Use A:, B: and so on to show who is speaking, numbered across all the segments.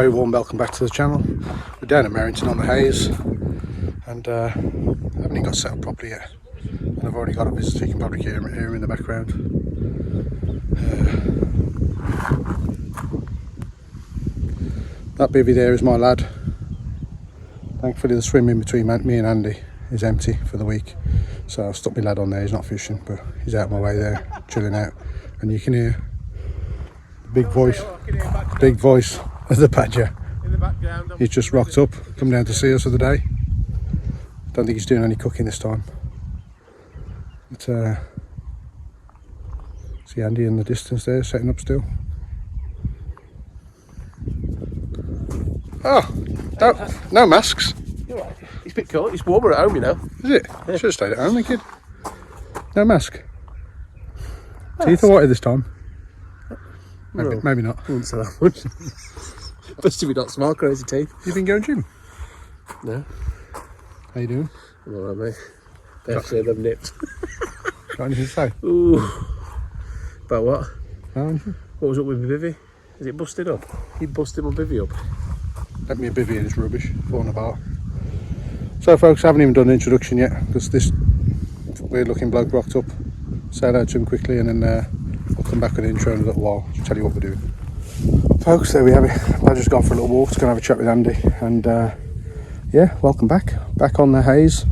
A: very warm welcome back to the channel. We're down at Merrington on the Hayes, and I haven't even got set up properly yet, and I've already got a visitor. You can probably hear him in the background. That bivvy there is my lad. Thankfully the swim in between me and Andy is empty for the week, so I've stuck my lad on there. He's not fishing, but he's out my way there chilling out, and you can hear the big voice of the badger.
B: In the background,
A: He's just rocked up, come down to see us for the day. Don't think he's doing any cooking this time. But see Andy in the distance there, setting up still. Oh, no masks.
B: You're right. It's a bit cold. It's warmer at home, you know.
A: Is it?
B: Yeah.
A: Should have stayed at home, then, kid. No mask. Teeth are whiter this time. Maybe not.
B: Wouldn't say that much. Best if you not smile, crazy teeth.
A: You been going gym?
B: No.
A: How you doing?
B: I'm alright, mate. They have to say them nipped.
A: Got anything to say?
B: Ooh. About what?
A: Anything?
B: What was up with my bivvy? Is it busted up? He busted my bivvy up.
A: Let me a bivvy and it's rubbish, falling apart. So folks, I haven't even done an introduction yet, because this weird looking bloke rocked up. Say hello to him quickly, and then I'll come back with an intro in a little while to tell you what we're doing. Folks, there we have it. I've just gone for a little walk to go and have a chat with Andy, and yeah, welcome back on the Hayes.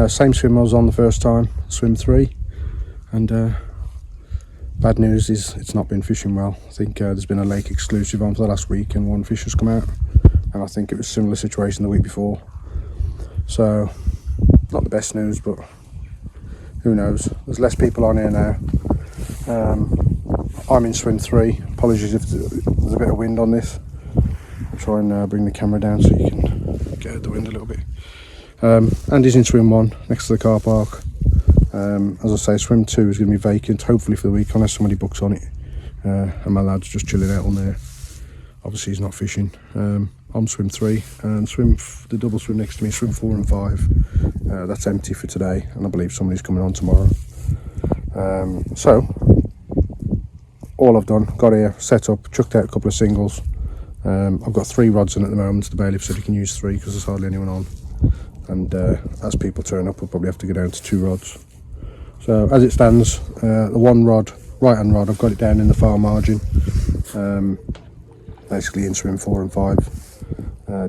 A: Same swim I was on the first time, swim 3, and bad news is it's not been fishing well. I think there's been a lake exclusive on for the last week, and one fish has come out, and I think it was a similar situation the week before. So not the best news, but who knows. There's less people on here now. I'm in swim 3. Apologies if there's a bit of wind on this. I'll try and bring the camera down so you can get out the wind a little bit. Andy's in swim 1 next to the car park. As I say, swim 2 is going to be vacant hopefully for the week, unless somebody books on it, and my lad's just chilling out on there. Obviously he's not fishing. I'm swim 3, and the double swim next to me, swim 4 and 5. That's empty for today, and I believe somebody's coming on tomorrow. So all I've done, got here, set up, chucked out a couple of singles. I've got 3 rods in at the moment. The bailiff said he can use 3 because there's hardly anyone on, and as people turn up we'll probably have to go down to 2 rods. So as it stands, the 1 rod, right hand rod, I've got it down in the far margin, basically in swim 4 and 5,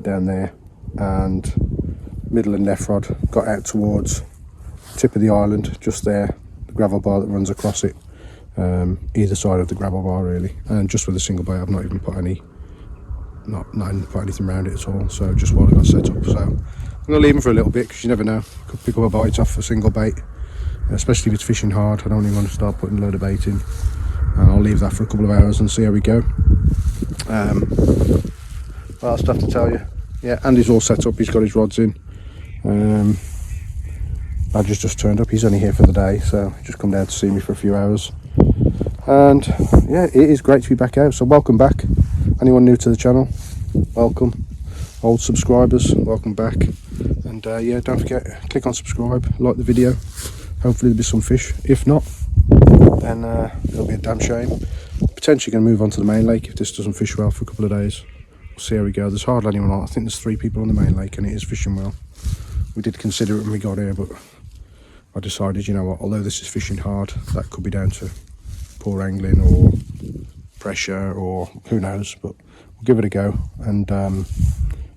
A: down there, and middle and left rod got out towards the tip of the island, just there, the gravel bar that runs across it, either side of the gravel bar really, and just with a single bait. I've not even put any, not even put anything around it at all, so just while I got set up. So I'm going to leave them for a little bit, because you never know, could pick up a bite off a single bait, especially if it's fishing hard. I don't even want to start putting a load of bait in, and I'll leave that for a couple of hours and see how we go. What else do I have to tell you? Yeah, Andy's all set up, he's got his rods in. Badger's just turned up, he's only here for the day, so he just come down to see me for a few hours. And yeah, it is great to be back out, so welcome back. Anyone new to the channel, welcome. Old subscribers, welcome back. And yeah, don't forget, click on subscribe, like the video. Hopefully there'll be some fish. If not, then it'll be a damn shame. Potentially going to move on to the main lake if this doesn't fish well for a couple of days. We'll see how we go. There's hardly anyone on. I think there's 3 people on the main lake, and it is fishing well. We did consider it when we got here, but I decided, you know what, although this is fishing hard, that could be down to poor angling or pressure or who knows, but we'll give it a go, and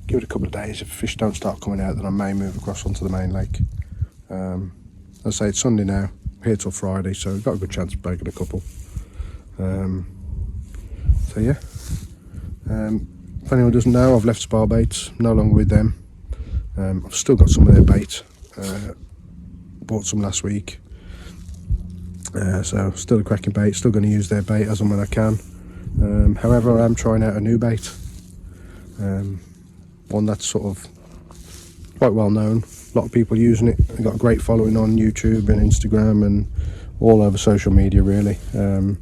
A: give it a couple of days. If fish don't start coming out, then I may move across onto the main lake. As I say, it's Sunday now, we're here till Friday, so we've got a good chance of breaking a couple. So yeah, if anyone doesn't know, I've left Spar Baits, no longer with them. I've still got some of their bait, bought some last week, so still a cracking bait, still going to use their bait as and when I can. However, I am trying out a new bait, one that's sort of quite well known, a lot of people using it. I've got a great following on YouTube and Instagram and all over social media really. A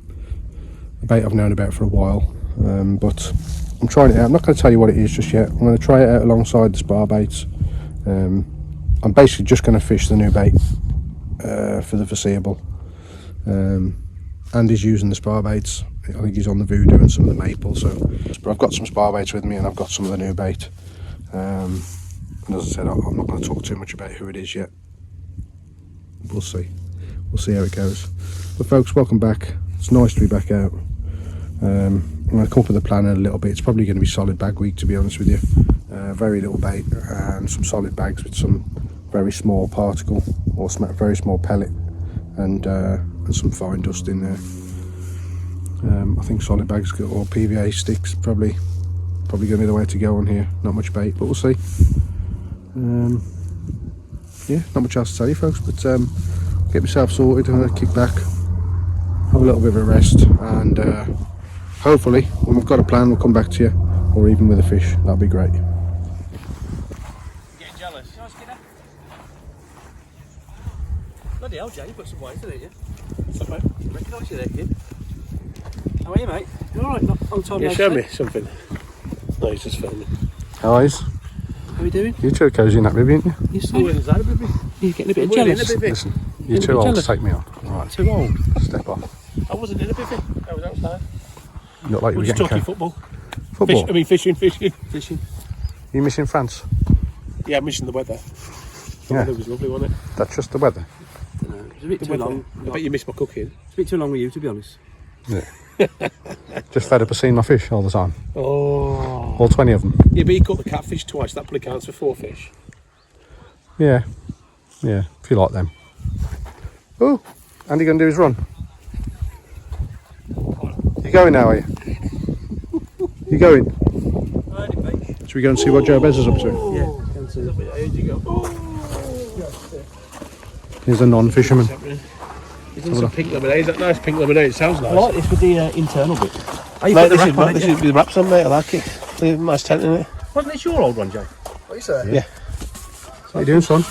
A: bait I've known about for a while, but I'm trying it out. I'm not going to tell you what it is just yet. I'm going to try it out alongside the Spar Baits. I'm basically just going to fish the new bait for the foreseeable. Andy's using the Spar Baits. I think he's on the voodoo and some of the maple. So, but I've got some spar baits with me, and I've got some of the new bait. And as I said, I'm not going to talk too much about who it is yet. We'll see. We'll see how it goes. But folks, welcome back. It's nice to be back out. I'm going to come up with a plan in a little bit. It's probably going to be solid bag week, to be honest with you. Very little bait and some solid bags with some very small particle or very small pellet and some fine dust in there. I think solid bags or PVA sticks probably going to be the way to go on here. Not much bait, but we'll see. Yeah, not much else to tell you, folks, but get myself sorted and kick back, have a little bit of a rest, and hopefully when we've got a plan we'll come back to you, or even with a fish. That'll be great.
B: Getting jealous. Bloody hell, Jay, you put some weight in it, yeah? What's up, mate? I recognise you there, kid. How are you, mate? You alright? Not on time.
C: Yeah, show me something. No, he's just filming.
A: How are you?
B: How are you doing?
A: You two are cosy in that bibby, aren't you?
B: You're so is that a bibby? You're getting a bit jealous.
A: Listen, you're too old to take me on. Alright,
B: Too old?
A: step off.
C: I wasn't in a bivvy. I was outside.
A: You look like you
C: We're
A: were
C: just
A: getting
C: talking football.
A: football.
C: Fishing.
B: Fishing.
A: You missing France?
C: Yeah, I'm missing the weather. The
A: Yeah.
C: weather was lovely, wasn't it?
A: That's just the weather.
B: It's a bit too long.
C: I bet you missed my cooking.
B: It's a bit too long with you, to be honest.
A: Yeah. Just fed up of seeing my fish all the time.
C: Oh.
A: All 20 of them.
C: Yeah, but you caught the catfish twice. That probably counts for 4 fish.
A: Yeah. Yeah, if you like them. Oh, Andy going to do his run. You going now, are you? You going? Should we go and see what Joe Bez is up to?
C: Yeah. Here you go.
A: He's a non-fisherman.
C: He's done some pink lemonade. Is that nice pink lemonade? It sounds nice.
B: I like this with the internal bit. Oh, you
C: Mate,
B: put the wrap on it,
C: this
B: yeah?
C: is with wraps on, mate. I like it. Nice tent in it.
B: Wasn't this your old one, Jay?
C: What you say?
A: Yeah. What are you doing, son?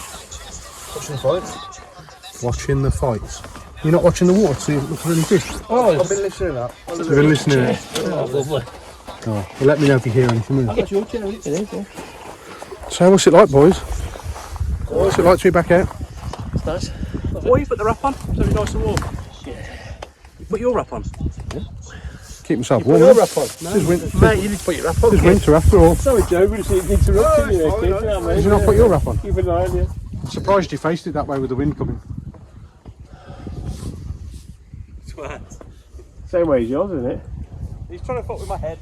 C: Watching the fights.
A: Watching the fights. You're not watching the water to see if there's any fish?
C: Oh, I've been listening to that.
A: You've been listening to it?
C: Oh, lovely.
A: Oh, well, let me know if you hear anything.
C: I've got your chair. It is, yeah.
A: So what's it like, boys? What's it like to be back out?
C: It's nice.
B: Why you put the wrap on? So it's nice and warm. You put your wrap on.
A: Keep myself
C: Put
A: warm.
C: your wrap on.
B: Mate, you need to put your wrap on.
A: It's winter after all.
C: Sorry, Joe, we just interrupted you there, kid.
A: Did you not put your wrap on?
C: Keep an eye on you.
A: I'm surprised you faced it that way with the wind coming.
C: Same way as yours, isn't it?
B: He's trying to fuck with my head.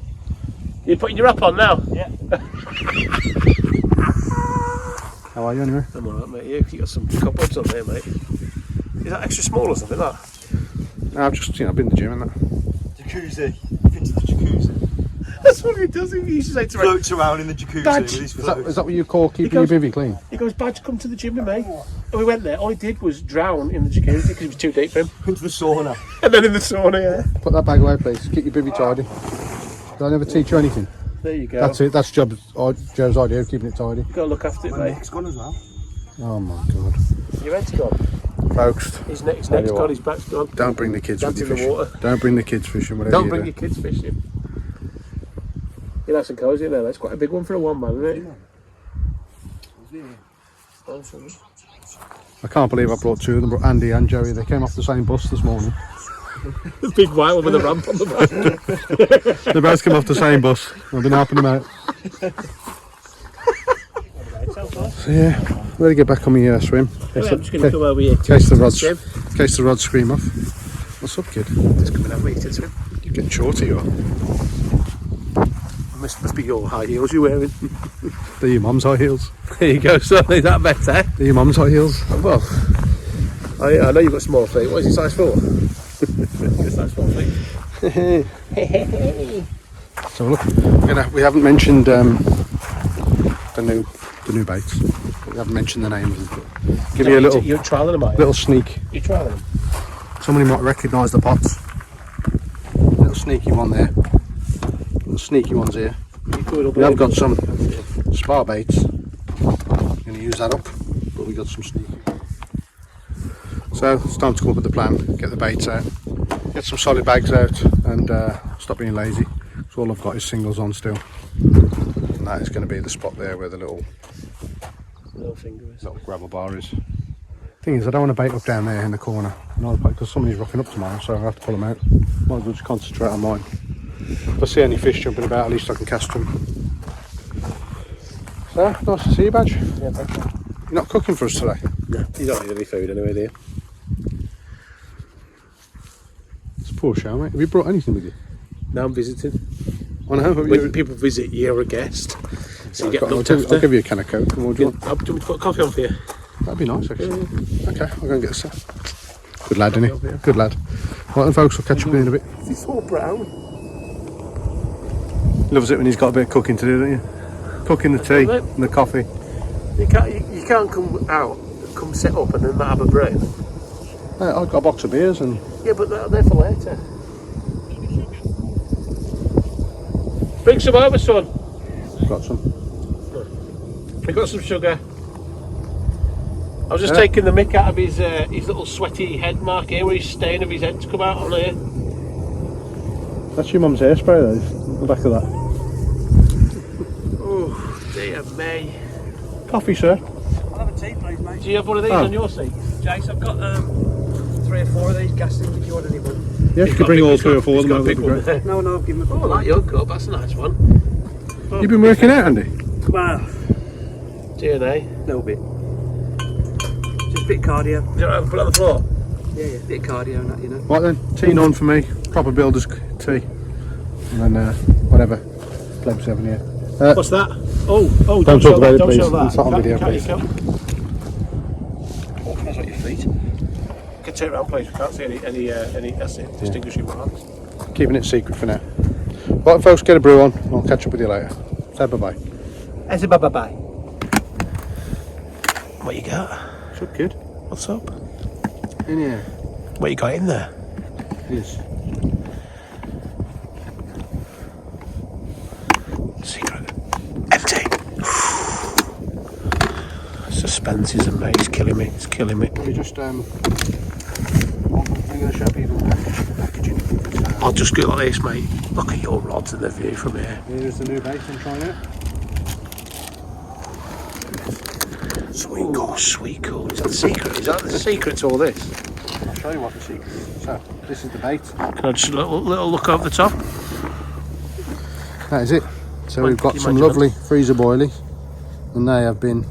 C: You're putting your wrap on now?
B: Yeah.
A: How are you anyway?
C: I'm alright, mate. You got some cobwebs on there, mate. Is that extra small or something, that?
A: No, I've just, I've been to the gym and that.
D: Jacuzzi. Into the jacuzzi.
C: That's what he does. He used to say to me,
D: Floats around in the jacuzzi
C: Badge.
D: with his
A: Is that
D: floats.
A: what you call keeping your bivvy clean?
C: he goes, Badge, come to the gym with me. And we went there. All he did was drown in the jacuzzi because it was too deep for him.
D: Into the sauna.
C: And then in the sauna, yeah.
A: Put that bag away, please. Keep your bivvy tidy. Did I never teach you anything?
C: There you go.
A: That's it. That's Joe's idea of keeping it tidy.
C: You've got to look after it,
D: My
C: mate.
D: neck's gone as well.
A: Oh my god.
C: Your head's gone.
A: Folks,
C: His neck's
A: Tell you
C: gone,
A: what.
C: his back's gone.
A: don't bring the kids with
C: That's
A: you
C: in the
A: fishing.
C: water.
A: Don't bring the kids fishing, whatever
C: Don't
A: you
C: bring
A: do.
C: your kids fishing. You're nice and cosy there. That's quite a big one for a one man, isn't it?
A: I can't believe I brought two of them, but Andy and Joey, they came off the same bus this morning.
C: The big white one with a ramp on the back.
A: They both came off the same bus. I've been helping them out. So yeah, ready to get back on my swim.
C: I'm just going to come over here
A: In case
C: swim.
A: the rods scream off. What's up, kid?
C: Just coming over here to swim.
A: You're getting shorter, you are.
C: Must be your high heels you're wearing.
A: They're your mum's high heels.
C: There you go, so is that better?
A: They're your mum's high heels.
C: Well, I know you've got small feet. What is it, size 4? It's size 4 feet.
A: So look, we haven't mentioned the new baits. We haven't mentioned the names. Give you a
C: You're trialling them, are you?
A: little sneak.
C: You're trialling them?
A: Somebody might recognise the pots. Little sneaky one there. Little sneaky ones here. We have got some spar baits. I'm going to use that up, but we got some sneaky. So it's time to come up with the plan. Get the baits out, get some solid bags out, and stop being lazy. So all I've got is singles on still, and that is going to be the spot there where the little
C: finger is.
A: gravel bar is. Thing is, I don't want to bait up down there in the corner, because somebody's rocking up tomorrow, so I'll have to pull them out. Might as well just concentrate on mine. If I see any fish jumping about, at least I can cast them. So, nice to see you, Badge.
C: Yeah, thank you.
A: You're not cooking for us today?
C: No, you don't need any food anyway, do you?
A: It's a poor show, mate. Have you brought anything with you?
C: No, I'm visiting.
A: I know.
C: When people visit, you're a guest. So you get looked after.
A: I'll give you a can of Coke. And we'll do
C: I'll put a coffee on for you.
A: That'd be nice, actually. Okay, I'll go and get some. Good lad, isn't he? Good lad. Right then, folks, I'll catch up in a bit.
C: It's all brown.
A: Loves it when he's got a bit of cooking to do, don't you? Cooking the tea and the coffee.
C: You can't come out, come sit up and then not have a break.
A: I've got a box of beers and...
C: Yeah, but they're for later. Bring some over, son.
A: Got some.
C: We got some sugar. I was just taking the mick out of his little sweaty head mark here, where he's stain of his head's come out on here.
A: That's your mum's hairspray, though, the back of that.
C: Oh, dear me.
A: Coffee, sir.
B: I'll have a tea, please, mate.
C: Do you have one of these on your seat?
B: Jace, I've got 3 or 4 of these gas things if you want any one.
A: Yeah, if you could bring all 3 or 4 of them, that'd be great.
B: No, I'll give them a
C: Oh, I like your cup, that's a nice one.
A: You've been working out, Andy?
B: Well,
C: DNA.
B: a little bit. Just a bit of cardio.
C: You don't have to put it on the floor?
B: Yeah, a bit of cardio and that, you know.
A: Right then, tea none for me. Proper builder's tea. And then, whatever. Plebs having here.
C: What's that? Oh,
A: Don't talk about it,
C: don't
A: please.
C: show that.
A: It's not on video, please.
C: Oh, smells like your feet. You can turn around, please. We can't see any that's it, distinguishing marks.
A: Keeping it secret for now. Right, folks, get a brew on. I'll catch up with you later. Say bye-bye.
B: I said bye-bye.
C: What you got?
A: What's up, kid?
C: What's up?
A: In here.
C: What you got in there?
A: Yes.
C: Secret. Empty. Suspense is amazing. It's killing me. It's killing me.
A: Let me just, I'm going to show people the packaging.
C: I'll just go like this, mate. Look at your rods and the view from here.
A: Here's the new bait I'm trying out.
C: Sweet cool, sweet cool. Is that the secret? Is that the secret to all this?
A: I'll show you what the secret is. So, this is the bait.
C: Can I just little look over the top?
A: That is it. So we've got
C: Can you
A: some
C: imagine
A: lovely freezer boilies, and they have been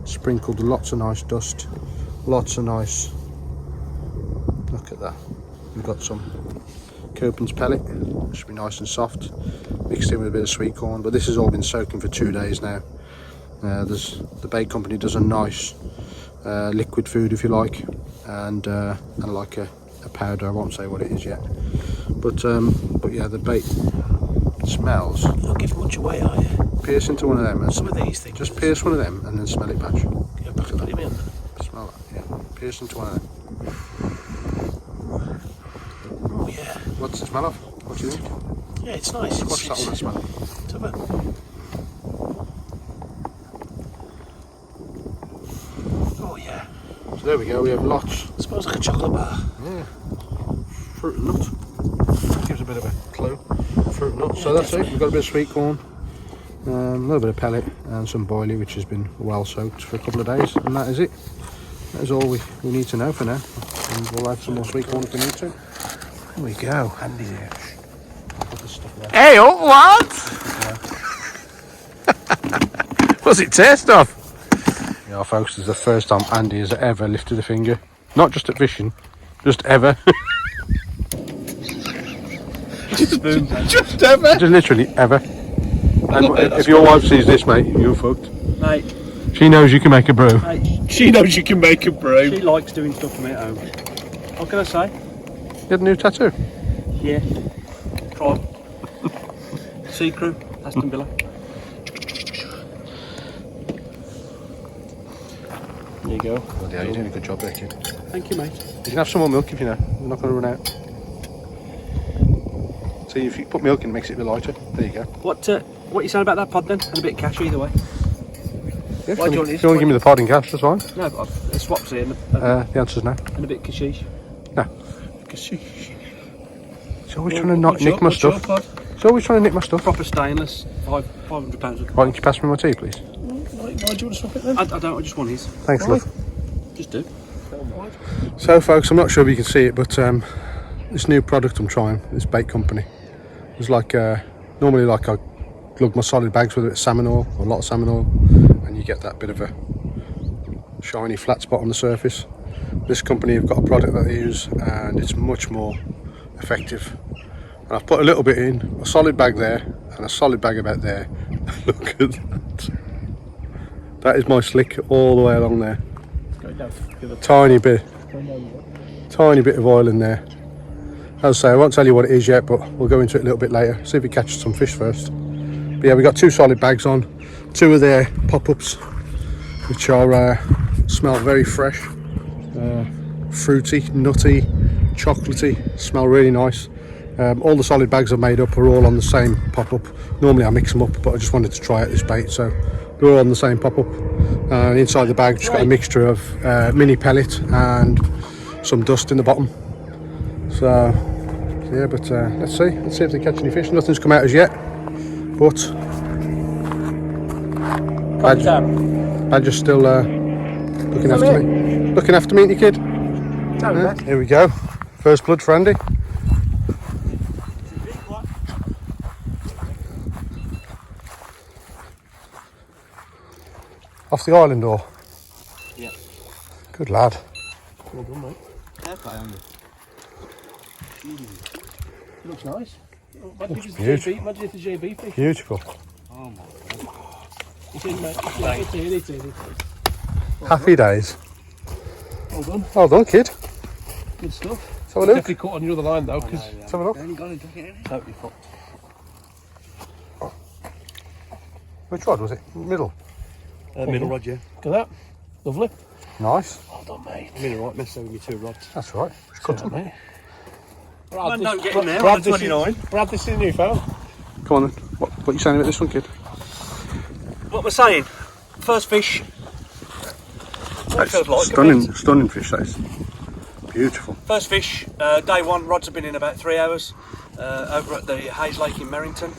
A: sprinkled with lots of nice dust, lots of nice. Look at that. We've got some Kirpin's pellet, which should be nice and soft, mixed in with a bit of sweet corn. But this has all been soaking for 2 days now. The bait company does a nice liquid food, if you like, and like a powder. I won't say what it is yet, but yeah, the bait smells.
C: You're not giving much away, are you?
A: Pierce into one of them, and
C: Some of these things.
A: just pierce one of them, and then smell it, Patch.
C: Yeah, put it in.
A: Smell that, yeah. Pierce into one of them.
C: Oh yeah.
A: What's the smell of? What do you think?
C: Yeah, it's nice.
A: What's that one smell?
C: It's a bit. Oh yeah.
A: So there we go. We have lots.
C: It smells like a chocolate bar.
A: Yeah. Fruit and nut. Gives a bit of a clue. Fruit and nut. So that's it. We've got a bit of sweet corn, a little bit of pellet, and some boilie, which has been well soaked for a couple of days, and that is it. That is all we need to know for now. And we'll add some more sweet corn if we need to.
C: There we go.
A: Andy's here. Put this stuff there.
C: Hey, up, what? What's it taste of?
A: Yeah, folks, this is the first time Andy has ever lifted a finger. Not just at fishing, just ever.
C: Just ever.
A: Just literally ever. And if your wife sees this, mate, you're fucked.
B: Mate,
A: She knows you can make a brew.
B: mate,
C: She knows you can make a brew.
B: she likes doing stuff for me at home. What can I say?
A: You had a new tattoo?
B: Yeah. Try. Sea Crew, Aston Villa.
C: There you go.
A: Well, yeah, you're doing a good job there, kid.
B: Thank you, mate.
A: You can have some more milk if you know. We're not going to run out. See, if you put milk in, it makes it a bit lighter. There you go.
B: What you saying about that pod then? And a bit of cash either way.
A: Yeah,
B: Why do you want
A: if
B: this?
A: you want to give me the pod in cash, that's fine.
B: No, but the swaps here
A: The answer's no.
B: and a bit of kashish.
A: No. He's always trying to nick my
C: What's your
A: stuff.
C: pod?
A: He's always trying to nick my stuff.
B: Proper stainless, £500.
A: Why don't you pass me my tea, please?
C: Why do you want to swap it then?
B: I don't, I just want his.
A: Thanks,
C: Why?
A: love.
B: Just do.
C: Oh
A: So folks, I'm not sure if you can see it, but this new product I'm trying, this bait company, is like normally like I lug my solid bags with salmon oil, or a lot of salmon oil, and you get that bit of a shiny flat spot on the surface. This company have got a product that they use and it's much more effective. And I've put a little bit in, a solid bag there and a solid bag about there. Look at that. That is my slick all the way along there. Tiny bit of oil in there. As I say, I won't tell you what it is yet, but we'll go into it a little bit later. See if we catch some fish first. But yeah, we got 2 solid bags on, 2 of their pop-ups, which are smell very fresh, fruity, nutty, chocolatey, smell really nice. All the solid bags I've made up are all on the same pop-up. Normally I mix them up, but I just wanted to try out this bait, so they're all on the same pop-up. Inside the bag just got a mixture of mini pellet and some dust in the bottom. So yeah, but let's see if they catch any fish. Nothing's come out as yet, but Badger's still looking after me. Looking after me, ain't you, kid? Here we go. First blood for Andy. Off the island, or?
B: Yeah.
A: Good lad.
B: Well done, mate. Fair play, Andy. It looks nice. Imagine if it's JB fish.
A: Beautiful.
B: Oh my god. It's in, mate. It's in.
A: Happy days.
B: Well done.
A: Well done, kid.
B: Good stuff.
A: Let's have a look.
C: Definitely caught on your other line though, because
A: Let's have a look.
B: Totally fucked.
A: Which rod was it? Middle.
B: Middle rod, yeah.
C: look at that. Lovely.
A: Nice.
C: Well done, mate.
B: I'm in the right mess over your 2 rods.
A: That's right. Just cut them.
C: Mate.
B: Man, don't get in there.
C: Brad,
B: I'm 29.
C: Brad, this is a new phone.
A: Come on then. What are you saying about this one, kid?
B: What am I saying? First fish.
A: That's
B: feels like,
A: stunning fish, that is. Beautiful.
B: First fish, day 1, rods have been in about 3 hours. Over at the Hayes Lake in Merrington.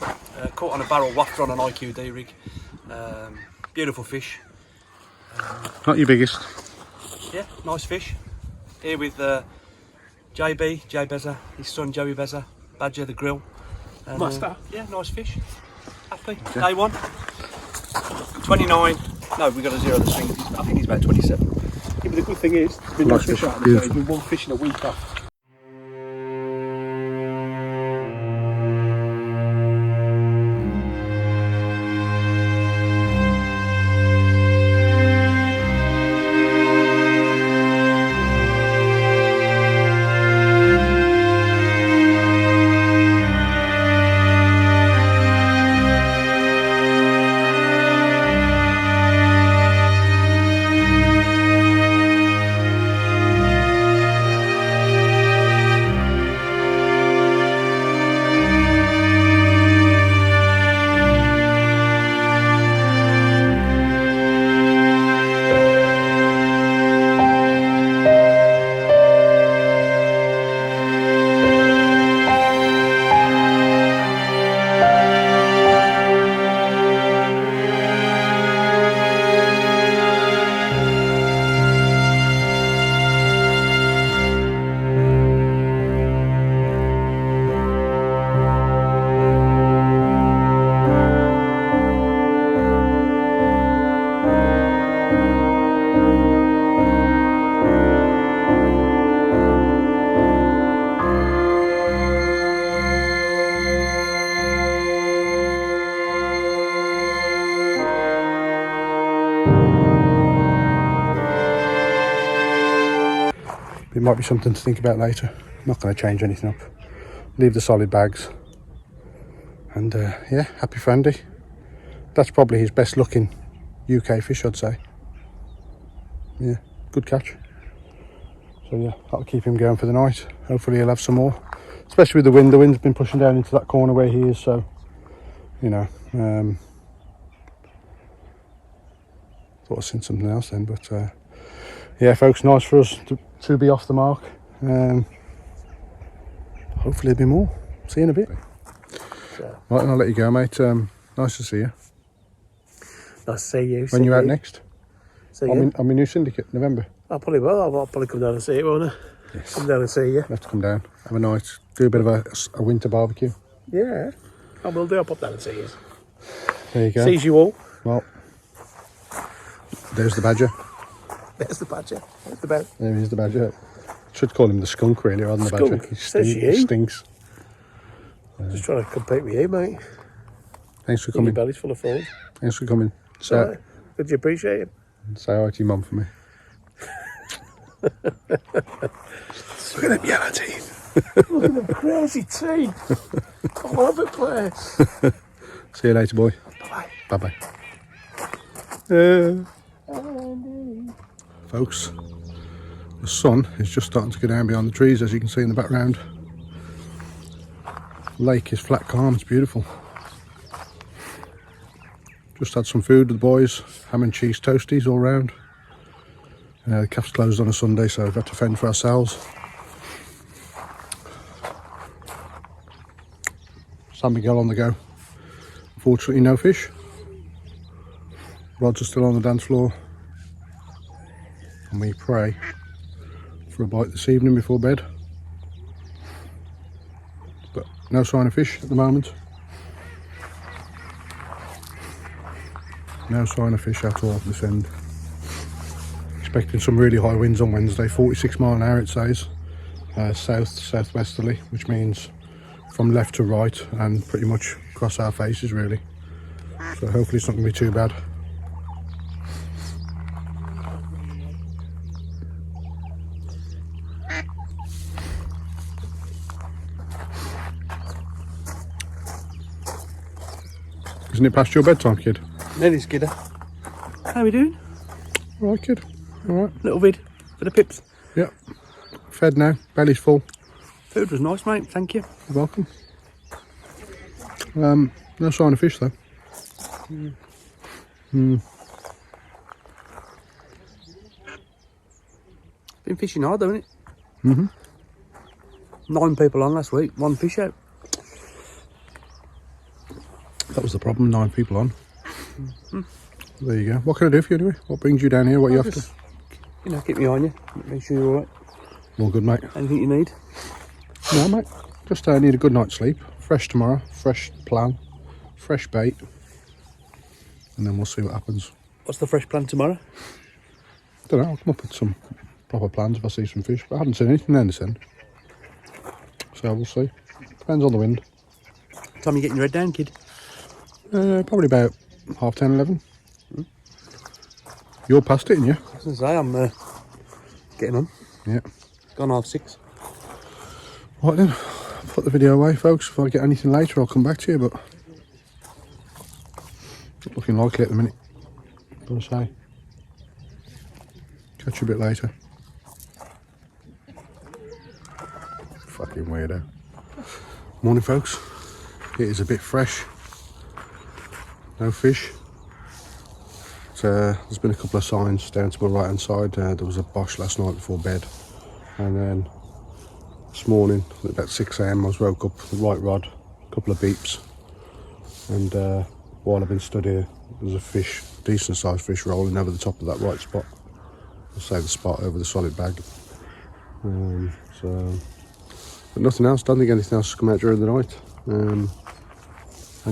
B: Caught on a barrel wafter on an IQD rig. Beautiful fish.
A: Not your biggest.
B: Yeah, nice fish. Here with Jay Beza, his son Joey Beza, Badger the grill. And,
C: Master.
B: Yeah, nice fish. Happy. Okay. Day 1. 29. No, we got to zero the string. I think he's about 27.
C: Yeah, but the good thing is, there's been
A: Nice
C: no fish
A: fish.
C: out of the
A: Beautiful.
C: There's been 1 fish in a week off.
A: It might be something to think about later. I'm not going to change anything up. Leave the solid bags. And yeah, happy for Andy. That's probably his best looking UK fish, I'd say. Yeah, good catch. So yeah, that'll keep him going for the night. Hopefully he'll have some more. Especially with the wind. The wind's been pushing down into that corner where he is, so you know. Thought I'd seen something else then, but yeah, folks, nice for us to be off the mark. Hopefully there'll be more. See you in a bit.
B: Sure.
A: Right, and I'll let you go, mate. Nice to see you.
B: Nice to see you.
A: When you out next?
B: See
A: I'm in new syndicate, November.
C: I probably will. I'll probably come down and see it, won't I?
A: Yes.
C: Come down and see you.
A: You have to come down, have a night, do a bit of a winter barbecue.
C: Yeah. I will do. I'll pop down and see you.
A: There you go.
C: Sees you all.
A: Well, there's the badger.
C: There's the badger. There's the bed.
A: There is the badger. Should call him the skunk really, rather than the
C: Skunk?
A: badger.
C: Says
A: He
C: you.
A: stinks.
C: Just trying to compete with you, mate.
A: Thanks for
C: Your
A: coming.
C: belly's full of food.
A: Thanks for coming.
C: So, did you appreciate it?
A: Say hi to your mum for me. Look at them yellow teeth.
C: Look at them crazy teeth. All over the place.
A: See you later, boy.
C: Bye.
A: Bye bye. Folks, the sun is just starting to go down behind the trees, as you can see in the background. Lake is flat calm, it's beautiful. Just had some food with the boys, ham and cheese toasties all round. The cafe's closed on a Sunday, so we've had to fend for ourselves. San Miguel on the go. Unfortunately, no fish. Rods are still on the dance floor. And we pray for a bite this evening before bed. But no sign of fish at the moment. No sign of fish at all at this end. Expecting some really high winds on Wednesday, 46 mile an hour it says. Southwesterly, which means from left to right and pretty much across our faces really. So hopefully it's not going to be too bad. Isn't it past your bedtime, kid?
B: Nearly skidder. How we doing?
A: All right, kid. All right.
B: Little vid for the pips.
A: Yep. Fed now. Belly's full.
B: Food was nice, mate. Thank you.
A: You're welcome. No sign of fish though.
B: Been fishing hard, haven't it? 9 people on last week, 1 fish out.
A: That was the problem. 9 people on. There you go. What can I do for you anyway? What brings you down here? What are you after?
B: Just, you know, keep me on you. Make sure you're all right.
A: All good, mate.
B: Anything you need?
A: No, mate. Just need a good night's sleep. Fresh tomorrow. Fresh plan. Fresh bait. And then we'll see what happens.
B: What's the fresh plan tomorrow?
A: Don't know. I'll come up with some proper plans if I see some fish. But I haven't seen anything down this end. So we'll see. Depends on the wind.
B: What time you getting your head down, kid?
A: Probably about 10:30, 11. You're past it, aren't you?
B: I was going to say, I'm getting on.
A: Yeah.
B: It's gone 6:30.
A: Right then, put the video away, folks. If I get anything later, I'll come back to you, but not looking likely at the minute. Gotta say. Catch you a bit later. Fucking weirdo. Morning, folks. It is a bit fresh. No fish. There's been a couple of signs down to my right hand side. There was a bosh last night before bed, and then this morning at about 6 AM I was woke up, the right rod, a couple of beeps, and while I've been stood here there's a fish, decent sized fish rolling over the top of that right spot. I'll say the spot over the solid bag. But nothing else. Don't think anything else has come out during the night. And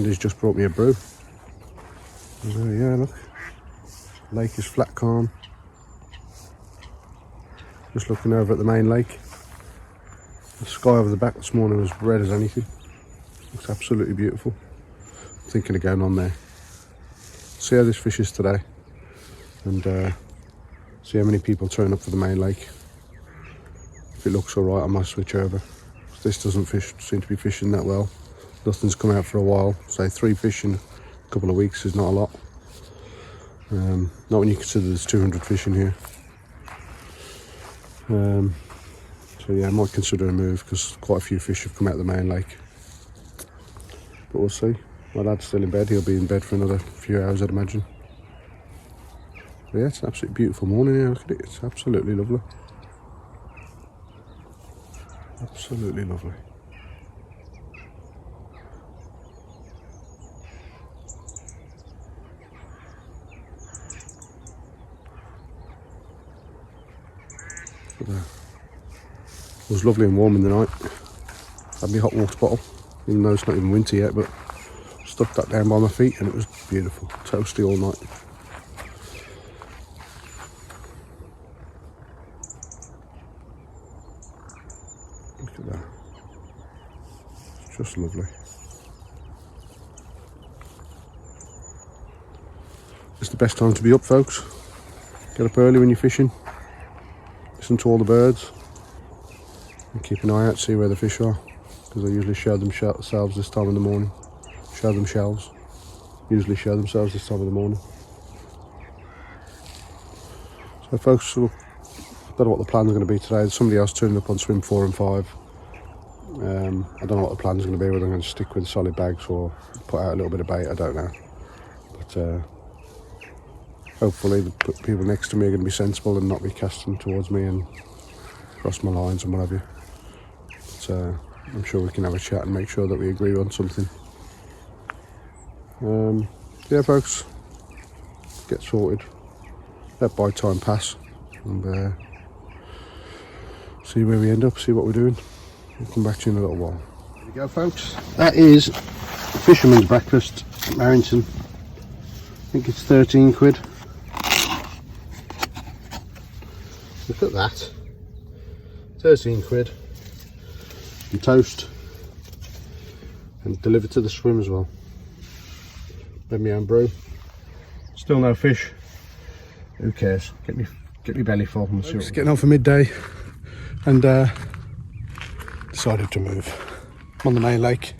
A: he's just brought me a brew. So yeah, look, lake is flat calm. Just looking over at the main lake. The sky over the back this morning was red as anything. Looks absolutely beautiful. I'm thinking of going on there. See how this fish is today, and see how many people turn up for the main lake. If it looks alright, I might switch over. This doesn't seem to be fishing that well. Nothing's come out for a while. Say 3 fish in a couple of weeks is not a lot. Not when you consider there's 200 fish in here. So yeah, I might consider a move because quite a few fish have come out of the main lake. But we'll see. My lad's still in bed. He'll be in bed for another few hours, I'd imagine. But yeah, it's an absolutely beautiful morning here. Look at it. It's absolutely lovely. Absolutely lovely. But, it was lovely and warm in the night. Had my hot water bottle, even though it's not even winter yet, but stuck that down by my feet and it was beautiful, toasty all night. Look at that, it's just lovely. It's the best time to be up, folks. Get up early when you're fishing, listen to all the birds, and keep an eye out, see where the fish are, because they usually show themselves this time in the morning. Usually show themselves this time of the morning. So folks, I don't know what the plan's going to be today. There's somebody else turning up on swim 4 and 5. I don't know what the plan's going to be, whether I'm going to stick with solid bags or put out a little bit of bait, I don't know. But hopefully the people next to me are going to be sensible and not be casting towards me and cross my lines and what have you. But I'm sure we can have a chat and make sure that we agree on something. Yeah folks, get sorted, let bide time pass and see where we end up, see what we're doing. We'll come back to you in a little while. There we go folks, that is a fisherman's breakfast at Merrington. I think it's 13 quid. Look at that, 13 quid and toast, and delivered to the swim as well. Made my own brew. Still no fish. Who cares? Get me belly full. Just getting on for midday, and decided to move. I'm on the main lake,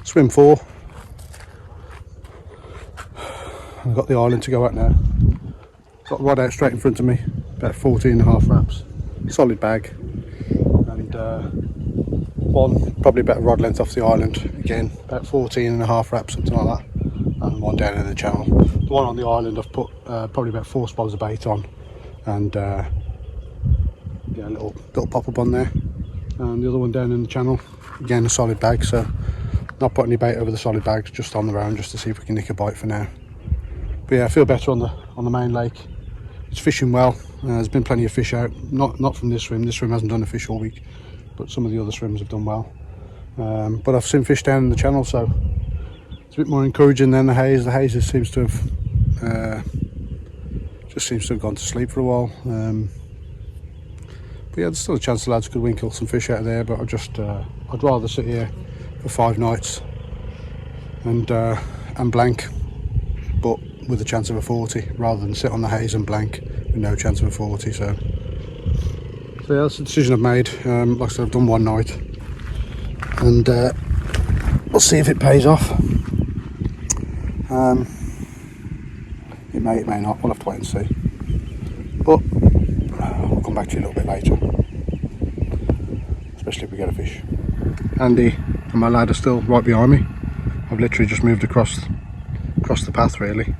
A: swim 4. I've got the island to go at now. Got a rod out straight in front of me, about 14.5 wraps, solid bag, and one probably about a rod length off the island. Again, about 14.5 wraps, something like that. And one down in the channel. The one on the island I've put probably about 4 spots of bait on, and yeah, a little pop up on there. And the other one down in the channel, again a solid bag. So not put any bait over the solid bags, just on their own, just to see if we can nick a bite for now. But yeah, I feel better on the main lake. It's fishing well. There's been plenty of fish out. Not from this swim. This swim hasn't done a fish all week, but some of the other swims have done well. But I've seen fish down in the channel, so it's a bit more encouraging than the haze. The haze just seems to have gone to sleep for a while. But yeah, there's still a chance the lads could winkle some fish out of there, but I'd rather sit here for 5 nights and blank, but with a chance of a 40, rather than sit on the haze and blank with no chance of a 40. So yeah, that's the decision I've made. Like I said, I've done 1 night, and we'll see if it pays off. It may not, we'll have to wait and see, but I'll come back to you a little bit later, especially if we get a fish. Andy and my lad are still right behind me. I've literally just moved across the path really,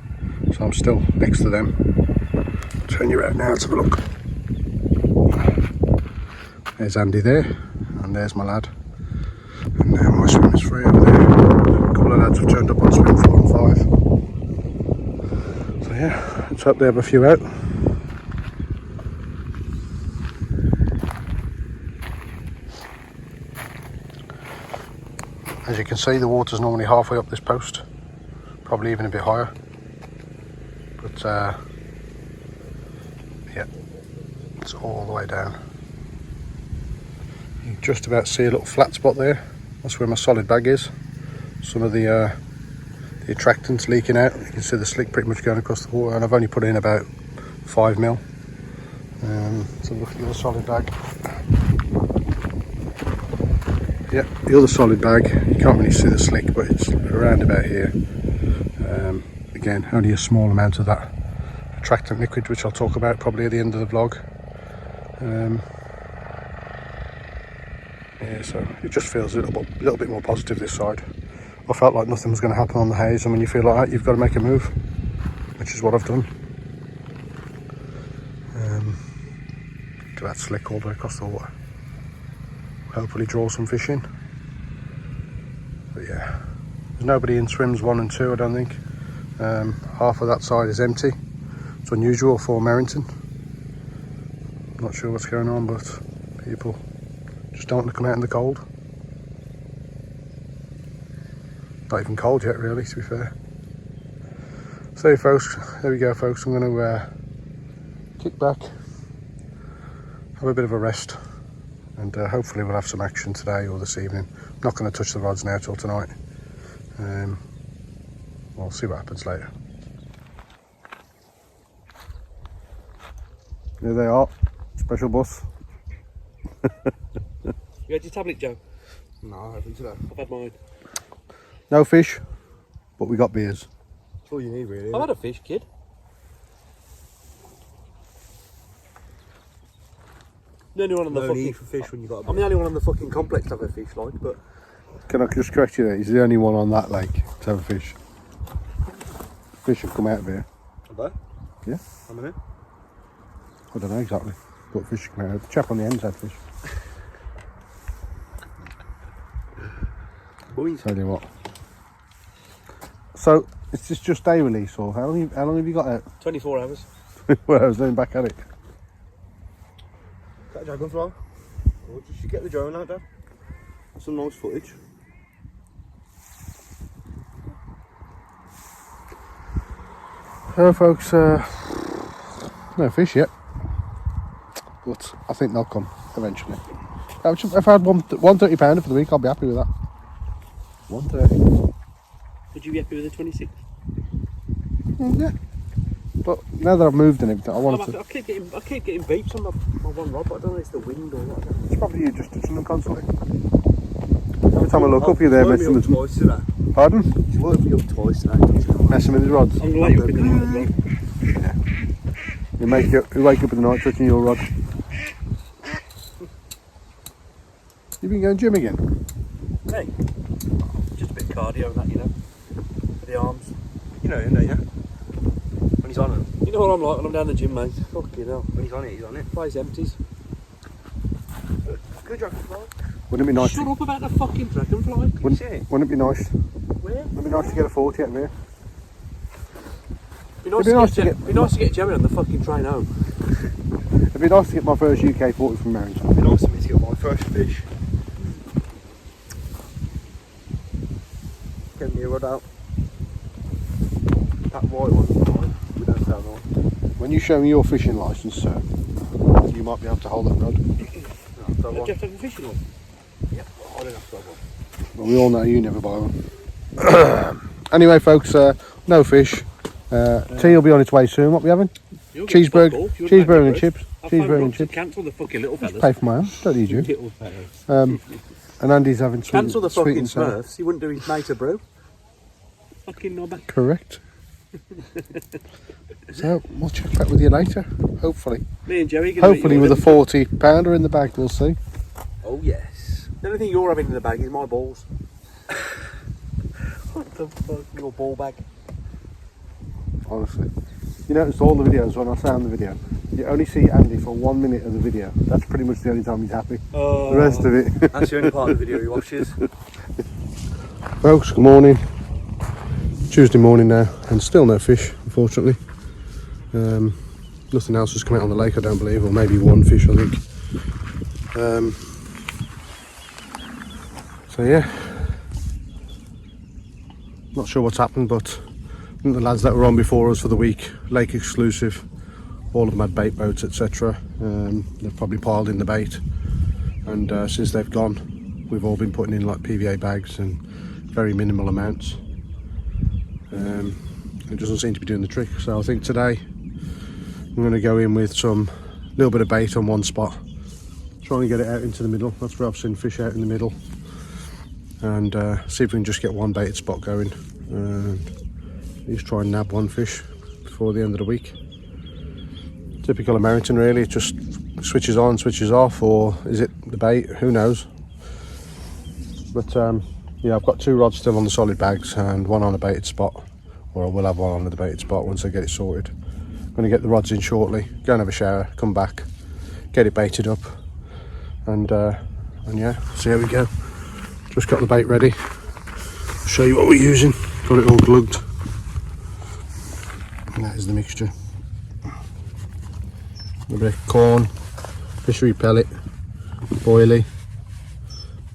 A: so I'm still next to them. I'll turn you around now, let's have a look. There's Andy there, and there's my lad, and now my swim is free over there. A couple of lads have turned up on swim 4 and 5. So yeah, let's hope they have a few out. As you can see, the water's normally halfway up this post, probably even a bit higher, but yeah, it's all the way down. You can just about see a little flat spot there. That's where my solid bag is. Some of the attractants leaking out. You can see the slick pretty much going across the water, and I've only put in about 5 mil. So look at the other solid bag. Yeah, the other solid bag, you can't really see the slick, but it's around about here. Again, only a small amount of that attractant liquid, which I'll talk about probably at the end of the vlog. Yeah, so it just feels a little bit more positive this side. I felt like nothing was going to happen on the haze, and when you feel like that, you've got to make a move, which is what I've done. To that slick all the way across the water. Hopefully draw some fish in. But yeah, there's nobody in swims 1 and 2, I don't think. Half of that side is empty. It's unusual for Merrington. Not sure what's going on, but people just don't want to come out in the cold. Not even cold yet, really, to be fair. So, folks, there we go, folks. I'm going to kick back, have a bit of a rest, and hopefully we'll have some action today or this evening. I'm not going to touch the rods now till tonight. We'll see what happens later. There they are, special bus.
B: You had your tablet, Joe?
A: No, I haven't today.
B: I've had mine.
A: No fish, but we got beers.
D: That's all you need, really.
B: I've had a fish, kid. The only one on the
D: No
B: fucking
D: need for fish when you got a
B: I'm the only one on the fucking complex to have a fish, like, but
A: Can I just correct you there? He's the only one on that lake to have a fish. Fish have come out of here.
D: Have they?
A: Yeah.
D: How many?
A: I don't know exactly, but fish have come out. The chap on the end's had fish.
D: Boys.
A: Tell you what. So, is this just day release, or how long have you got out?
B: 24 hours.
A: Well, I was then back at it.
D: Got a dragonfly? Or just you get the drone out there. That's some nice footage.
A: Hello folks, no fish yet, but I think they'll come eventually. If I had £130 pounder for the week, I'll be happy with that. 130.
B: Would you be happy with the 26?
A: Yeah. But now that I've moved and everything, I wanted to.
B: I keep getting beeps on my one rod, but I don't know if it's the wind or what.
A: It's probably you just touching them constantly. Every time I look up, you're there messing with.
D: Twice today.
A: Pardon?
D: You woke me up twice today.
A: Messing with his rods.
B: I'm going to let you up in the night as well.
A: You wake up in the night touching your rod. You've been going gym again?
B: Hey, just a bit of cardio and that, you know, for the arms.
D: You know him, don't you? When he's on it.
B: You know what I'm like when I'm down the gym, mate. Fucking hell.
D: When he's on it, he's on it.
B: Place empties.
D: Good dragonfly.
A: Wouldn't it be nice?
B: Shut up about the fucking dragonfly.
A: Wouldn't it be nice?
B: Where?
A: Wouldn't it be nice to get a 40 out of here?
B: Be nice to get Jerry on the fucking train home.
A: It'd be nice to get my first UK 40 from Merrington.
D: It'd be nice for me to get my first fish. Get me a rod out. That white one. We don't sell one.
A: When you show me your fishing licence, sir, you might be able to hold that rod.
B: Do you have to have a fishing one?
D: Yeah, I don't have to have one.
A: Well, we all know you never buy one. Anyway, folks, no fish. Tea will be on its way soon. What are we having? Cheeseburger and chips. Cheeseburger and chips.
B: Cancel the fucking little fellas.
A: Pay for my own. Don't need you.
B: Little fellas.
A: And Andy's having sweet.
B: Cancel the
A: sweet
B: fucking
A: and sour.
B: Smurfs. He wouldn't do his mate a brew. Fucking knobber.
A: Correct. So we'll check back with you later. Hopefully.
B: Me and Jerry.
A: Hopefully with a 40 pounder in the bag. We'll see.
D: Oh yes.
B: The only thing you're having in the bag is my balls. What the fuck? Your ball bag.
A: Honestly. You notice all the videos when I sound the video, you only see Andy for 1 minute of the video. That's pretty much the only time he's happy. The rest of it.
D: That's the only part of the video he watches.
A: Folks, good morning. Tuesday morning now, and still no fish, unfortunately. Nothing else has come out on the lake, I don't believe, or maybe one fish, I think. So yeah, not sure what's happened, but I think the lads that were on before us for the week, lake exclusive, all of them had bait boats, etc. They've probably piled in the bait, and since they've gone, we've all been putting in like PVA bags and very minimal amounts. It doesn't seem to be doing the trick, so I think today I'm going to go in with some little bit of bait on one spot, trying to get it out into the middle. That's where I've seen fish out in the middle, and see if we can just get one baited spot going and at least try and nab one fish before the end of the week. Typical of Merrington, really. It just switches on, switches off, or is it the bait? Who knows? But yeah, I've got 2 rods still on the solid bags and 1 on a baited spot, or I will have 1 on the baited spot once I get it sorted. I'm going to get the rods in shortly, go and have a shower, come back, get it baited up, and yeah, see how we go. Just got the bait ready. I'll show you what we're using. Got it all glugged. And that is the mixture. A bit of corn, Fishery pellet, boilie,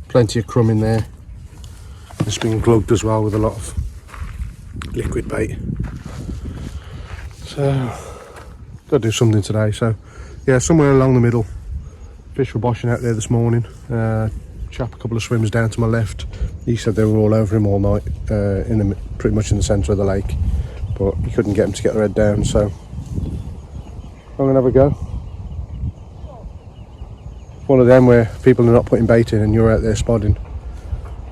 A: plenty of crumb in there. It's been glugged as well with a lot of liquid bait. So, got to do something today. So, yeah, somewhere along the middle. Fish were boshing out there this morning. Chap a couple of swims down to my left. He said they were all over him all night, pretty much in the centre of the lake, but he couldn't get them to get their head down. So I'm gonna have a go. One of them where people are not putting bait in and you're out there spodding.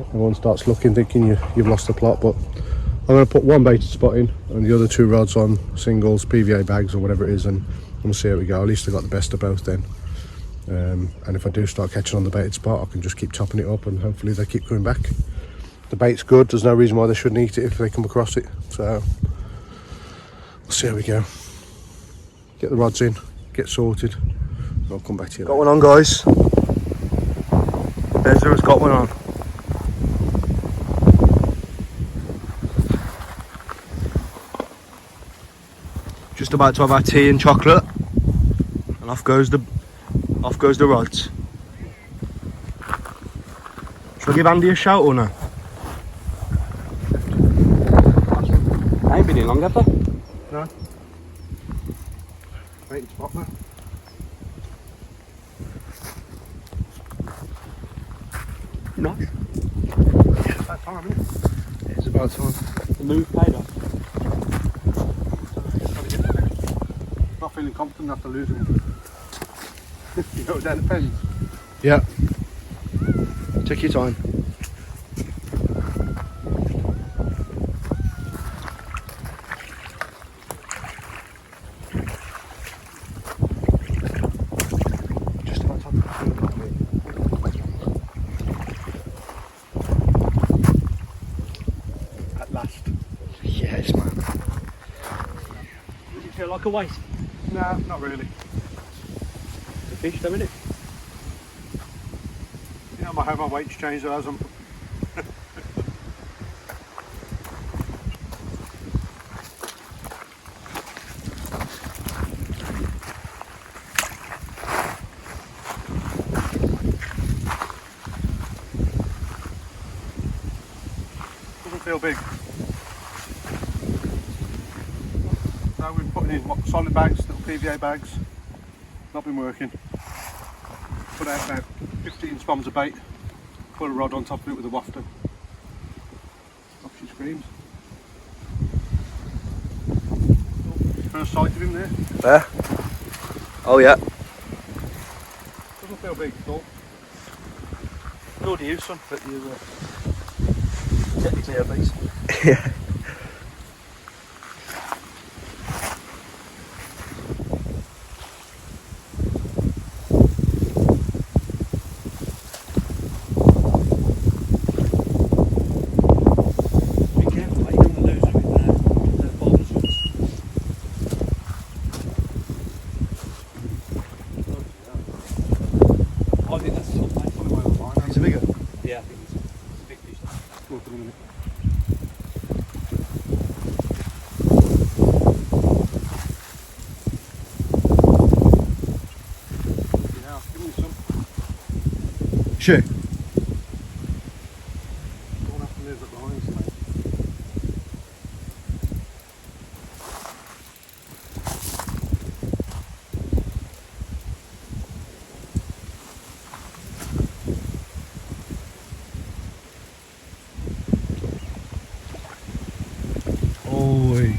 A: Everyone starts looking, thinking you've lost the plot. But I'm gonna put one baited spot in and the other 2 rods on singles, PVA bags or whatever it is, and we'll see how we go. At least I got the best of both then. And if I do start catching on the baited spot, I can just keep topping it up and hopefully they keep coming back. The bait's good, there's no reason why they shouldn't eat it if they come across it. So we'll see how we go. Get the rods in, get sorted, and I'll come back to you later.
D: Got one on, guys. Ezra's got one on. Just about to have our tea and chocolate, and off goes the rods. Shall I give Andy a shout or no?
B: I ain't been in long, have they?
A: No. Baited spot now.
B: Nice.
A: Yeah, it's about time, isn't it? It's about time.
B: The move paid off.
A: Not feeling confident after losing him. You go down the pens? Yeah.
D: Take your time.
A: Just about time. At last.
D: Yes, man.
B: Does it feel like a weight?
A: No, not really.
B: The fish, though, isn't it?
A: You know, my weight's changed as I'm. Doesn't feel big. So we're putting in solid bags, little PVA bags. Not been working. Put out about 15 spans of bait. Put a rod on top of it with a wafter. Off she screams. First sight of him there.
D: There? Oh yeah.
A: Doesn't feel big at all.
B: Nor do you, son, but you technically obese.
D: Yeah.
B: Be careful, mate, you don't want to lose them with the boulders. I think that's top, mate.
A: Put him over the line.
D: Is it bigger?
B: Yeah, I think it's a big fish.
A: Go for a minute. Yeah, give me some.
D: Sure.
A: Don't have to live at the lines, mate.
D: Holy.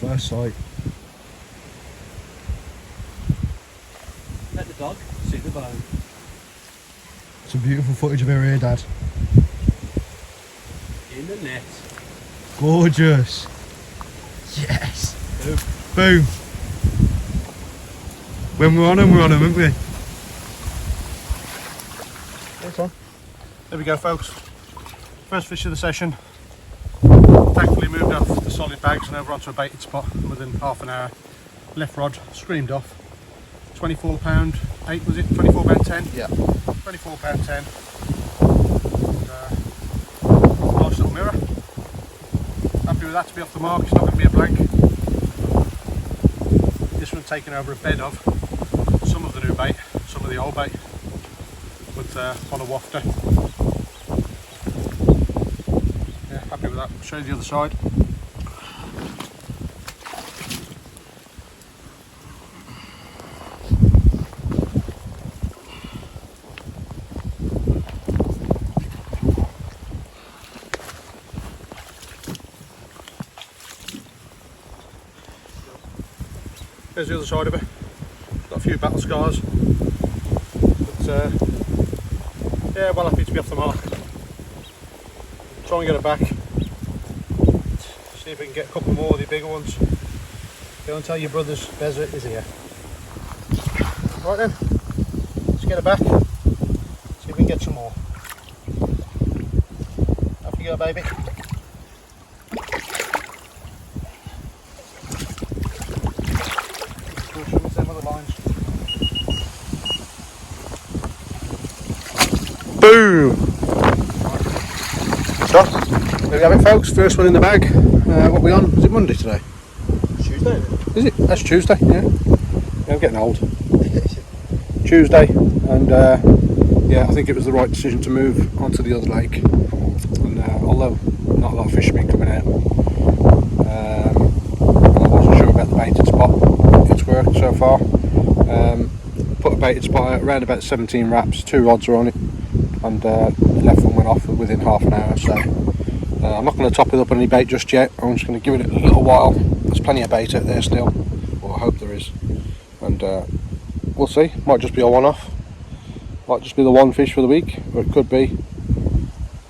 D: First sight.
B: Let the dog see the bone.
D: Some beautiful footage of her here, Dad.
B: In the net.
D: Gorgeous. Yes. Boom. When we're on them, aren't we?
A: There we go, folks. First fish of the session. Thankfully moved off the solid bags and over onto a baited spot within half an hour. Left rod screamed off. £24.8 was it? £24.10?
D: Yeah.
A: £24.10. Nice little mirror. Happy with that to be off the mark. It's not going to be a blank. This one's taken over a bed of some of the new bait. for the old bait with on a wafter. Yeah, happy with that. I'll show you the other side. There's the other side of it. Got a few battle scars, but yeah, well happy to be off the mark. Try and get it back. See if we can get a couple more of the bigger ones. Go and tell your brothers Bezza is here. Right then, let's get it back. See if we can get some more. Off you go, baby. Boom! So, there we have it, folks. First one in the bag. What are we on? Is it Monday today?
C: Tuesday.
A: Is it? That's Tuesday, yeah. Yeah, I'm getting old. Tuesday, and yeah, I think it was the right decision to move onto the other lake. And although not a lot of fish have been coming out, I wasn't sure about the baited spot. It's worked so far. Put a baited spot out around about 17 wraps, 2 rods are on it, and the left one went off within half an hour. So I'm not going to top it up on any bait just yet. I'm just going to give it a little while. There's plenty of bait out there still, or I hope there is, and we'll see. Might just be a one-off, might just be the one fish for the week, or it could be.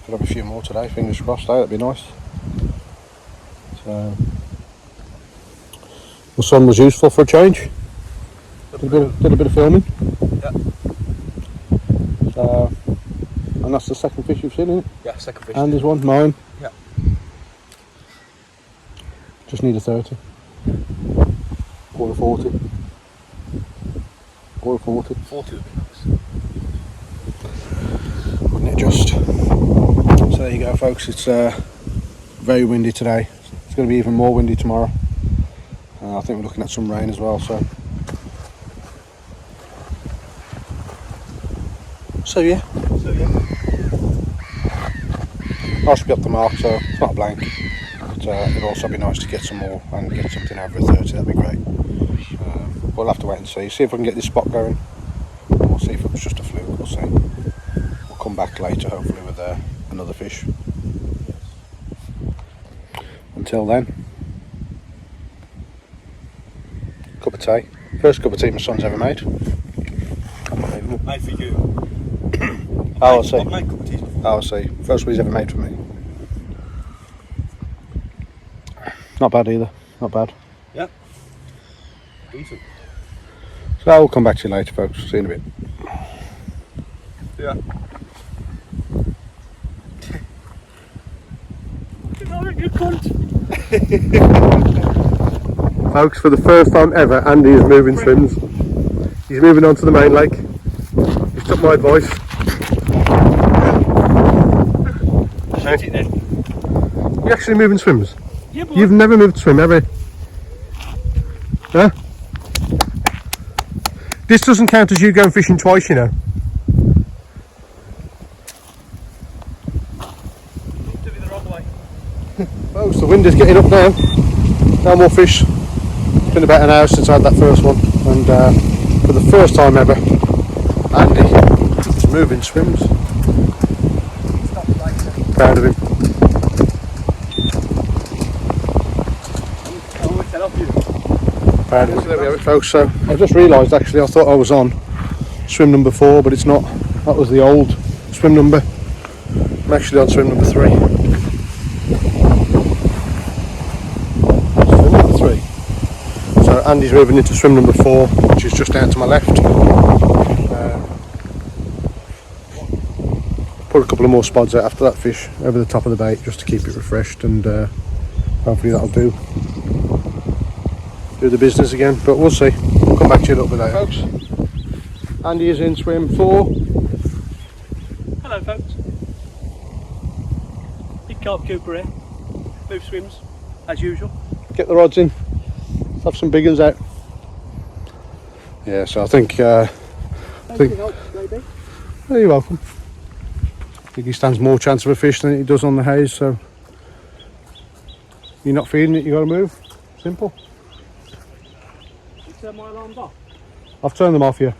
A: Could have a few more today, fingers crossed. That'd be nice. So the sun was useful for a change. Did a bit of filming.
B: Yeah.
A: So, and that's the second fish you've seen, isn't it?
B: Yeah, second fish.
A: And there's one, mine.
B: Yeah.
A: Just need a 30. Or a 40. Or a 40.
B: 40 would be nice.
A: Wouldn't it just? So there you go, folks. It's very windy today. It's going to be even more windy tomorrow. I think we're looking at some rain as well. So yeah. Nice to be up the mark, so it's not blank. But it'd also be nice to get some more and get something over a 30, that'd be great. We'll have to wait and see if we can get this spot going. We'll see if it was just a fluke, we'll see. We'll come back later hopefully with another fish. Until then, cup of tea. First cup of tea my son's ever made. Unbelievable.
B: Made for you.
A: Oh, I'll see.
B: I've made cup of teas before.
A: I'll see. First one he's ever made for me. Not bad either. Not bad.
B: Yeah. Decent.
A: So I'll come back to you later, folks. See you in a bit.
B: Yeah. You cunt.
A: Folks, for the first time ever, Andy is moving swims. He's moving on to the main lake. He's took my advice.
B: Shoot it then.
A: You're actually moving swims?
B: Yeah, but
A: You've never moved swim, have you? Huh? This doesn't count as you going fishing twice, you know.
B: to be the wrong way.
A: Folks, the wind is getting up now. No more fish. It's been about an hour since I had that first one, and for the first time ever, Andy is moving swims. Proud of him. Proud of him. So there we have it, folks. So I just realised actually I thought I was on swim number 4, but it's not. That was the old swim number. I'm actually on swim number 3. Swim number 3. So Andy's moving into swim number 4, which is just down to my left. Put a couple of more spots out after that fish over the top of the bait just to keep it refreshed, and hopefully that'll do the business again, but we'll see. We'll come back to you a little bit later, folks. Andy is in swim 4.
B: Hello, folks. Big Carp Cooper here. Move swims, as usual.
A: Get the rods in. Let's have some big ones out. Yeah, so I think Oh, you're welcome. I think he stands more chance of a fish than he does on the haze, so you're not feeding it, you got to move. Simple.
B: You turn my alarms off?
A: I've turned them off, yeah.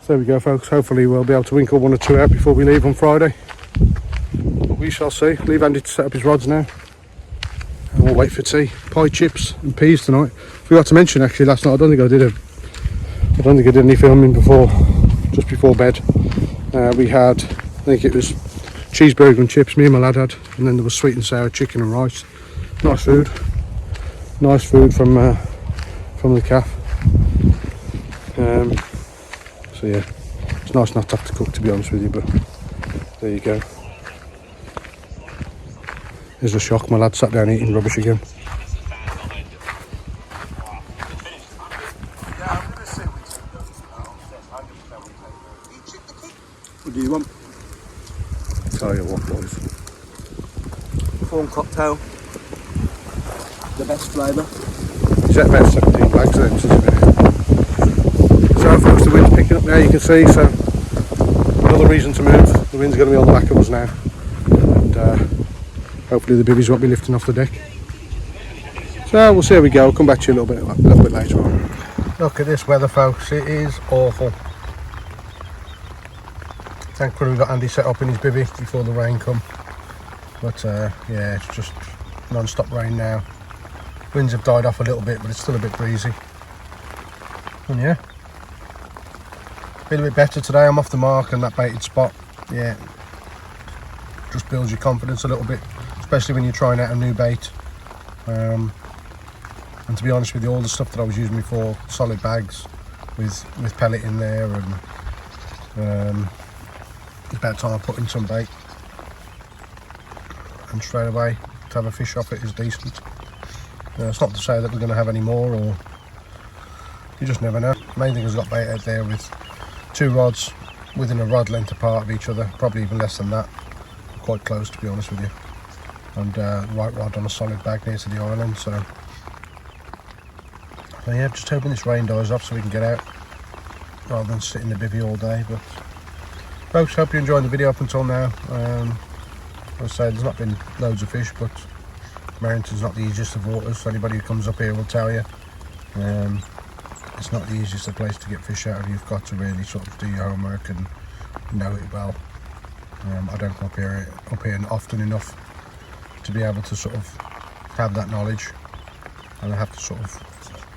A: So there we go, folks. Hopefully we'll be able to winkle 1 or 2 out before we leave on Friday. But we shall see. Leave Andy to set up his rods now. And we'll wait for tea. Pie, chips and peas tonight. Forgot to mention actually last night, I don't think I did any filming just before bed. We had, I think it was cheeseburger and chips, me and my lad had, and then there was sweet and sour chicken and rice. Nice food from the calf. So yeah, it's nice not to have to cook, to be honest with you, but there you go. There's a shock, my lad sat down eating rubbish again.
D: What do you want?
A: Tell you what, boys.
D: Prawn cocktail. The best flavour.
A: He's at about 17 bags then, isn't it? So folks, the wind's picking up now, you can see, so another reason to move. The wind's going to be on the back of us now, and hopefully the bibbies won't be lifting off the deck. So we'll see how we go. I'll come back to you a little bit later on. Look at this weather, folks, it is awful. Thankfully we got Andy set up in his bivvy before the rain come, but yeah, it's just non-stop rain now. Winds have died off a little bit, but it's still a bit breezy. And yeah, feel a bit better today. I'm off the mark, and that baited spot, yeah, just builds your confidence a little bit, especially when you're trying out a new bait. And to be honest with you, all the stuff that I was using before, solid bags with pellet in there, and it's about time I put in some bait, and straight away to have a fish off it is decent. It's not to say that we're going to have any more, or you just never know. The main thing is I've got bait out there with 2 rods within a rod length apart of each other, probably even less than that, quite close to be honest with you, and right rod on a solid bag near to the island. So yeah, just hoping this rain dies off so we can get out rather than sit in the bivvy all day. But folks, hope you're enjoying the video up until now. As I say, there's not been loads of fish, but Merrington's not the easiest of waters, so anybody who comes up here will tell you. It's not the easiest of place to get fish out of. You've got to really sort of do your homework and know it well. I don't come up here often enough to be able to sort of have that knowledge, and I have to sort of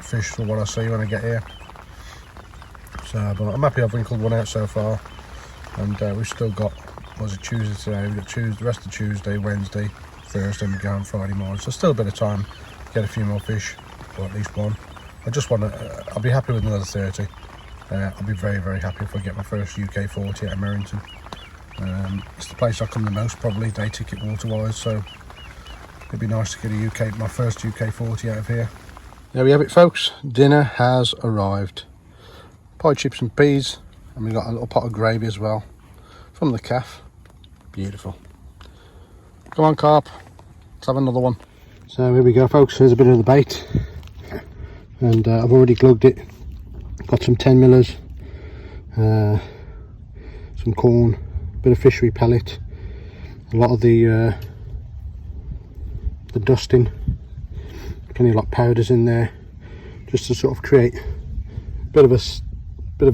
A: fish for what I see when I get here. So, but I'm happy I've wrinkled 1 out so far, and we've still got, was it Tuesday today? We've got the rest of Tuesday, Wednesday, Thursday, and we go on Friday morning. So still a bit of time to get a few more fish, or at least 1. I just want to, I'll be happy with another 30. I'll be very, very happy if I get my first UK 40 out of Merrington. It's the place I come the most, probably, day ticket water-wise, so it'd be nice to get my first UK 40 out of here. There we have it, folks. Dinner has arrived. Pie, chips and peas, and we've got a little pot of gravy as well from the calf. Beautiful. Come on, Carp, let's have another one. So here we go, folks. Here's a bit of the bait, and I've already glugged it. Got some 10 millers, some corn, a bit of fishery pellet, a lot of the dusting, plenty of like powders in there, just to sort of create a bit of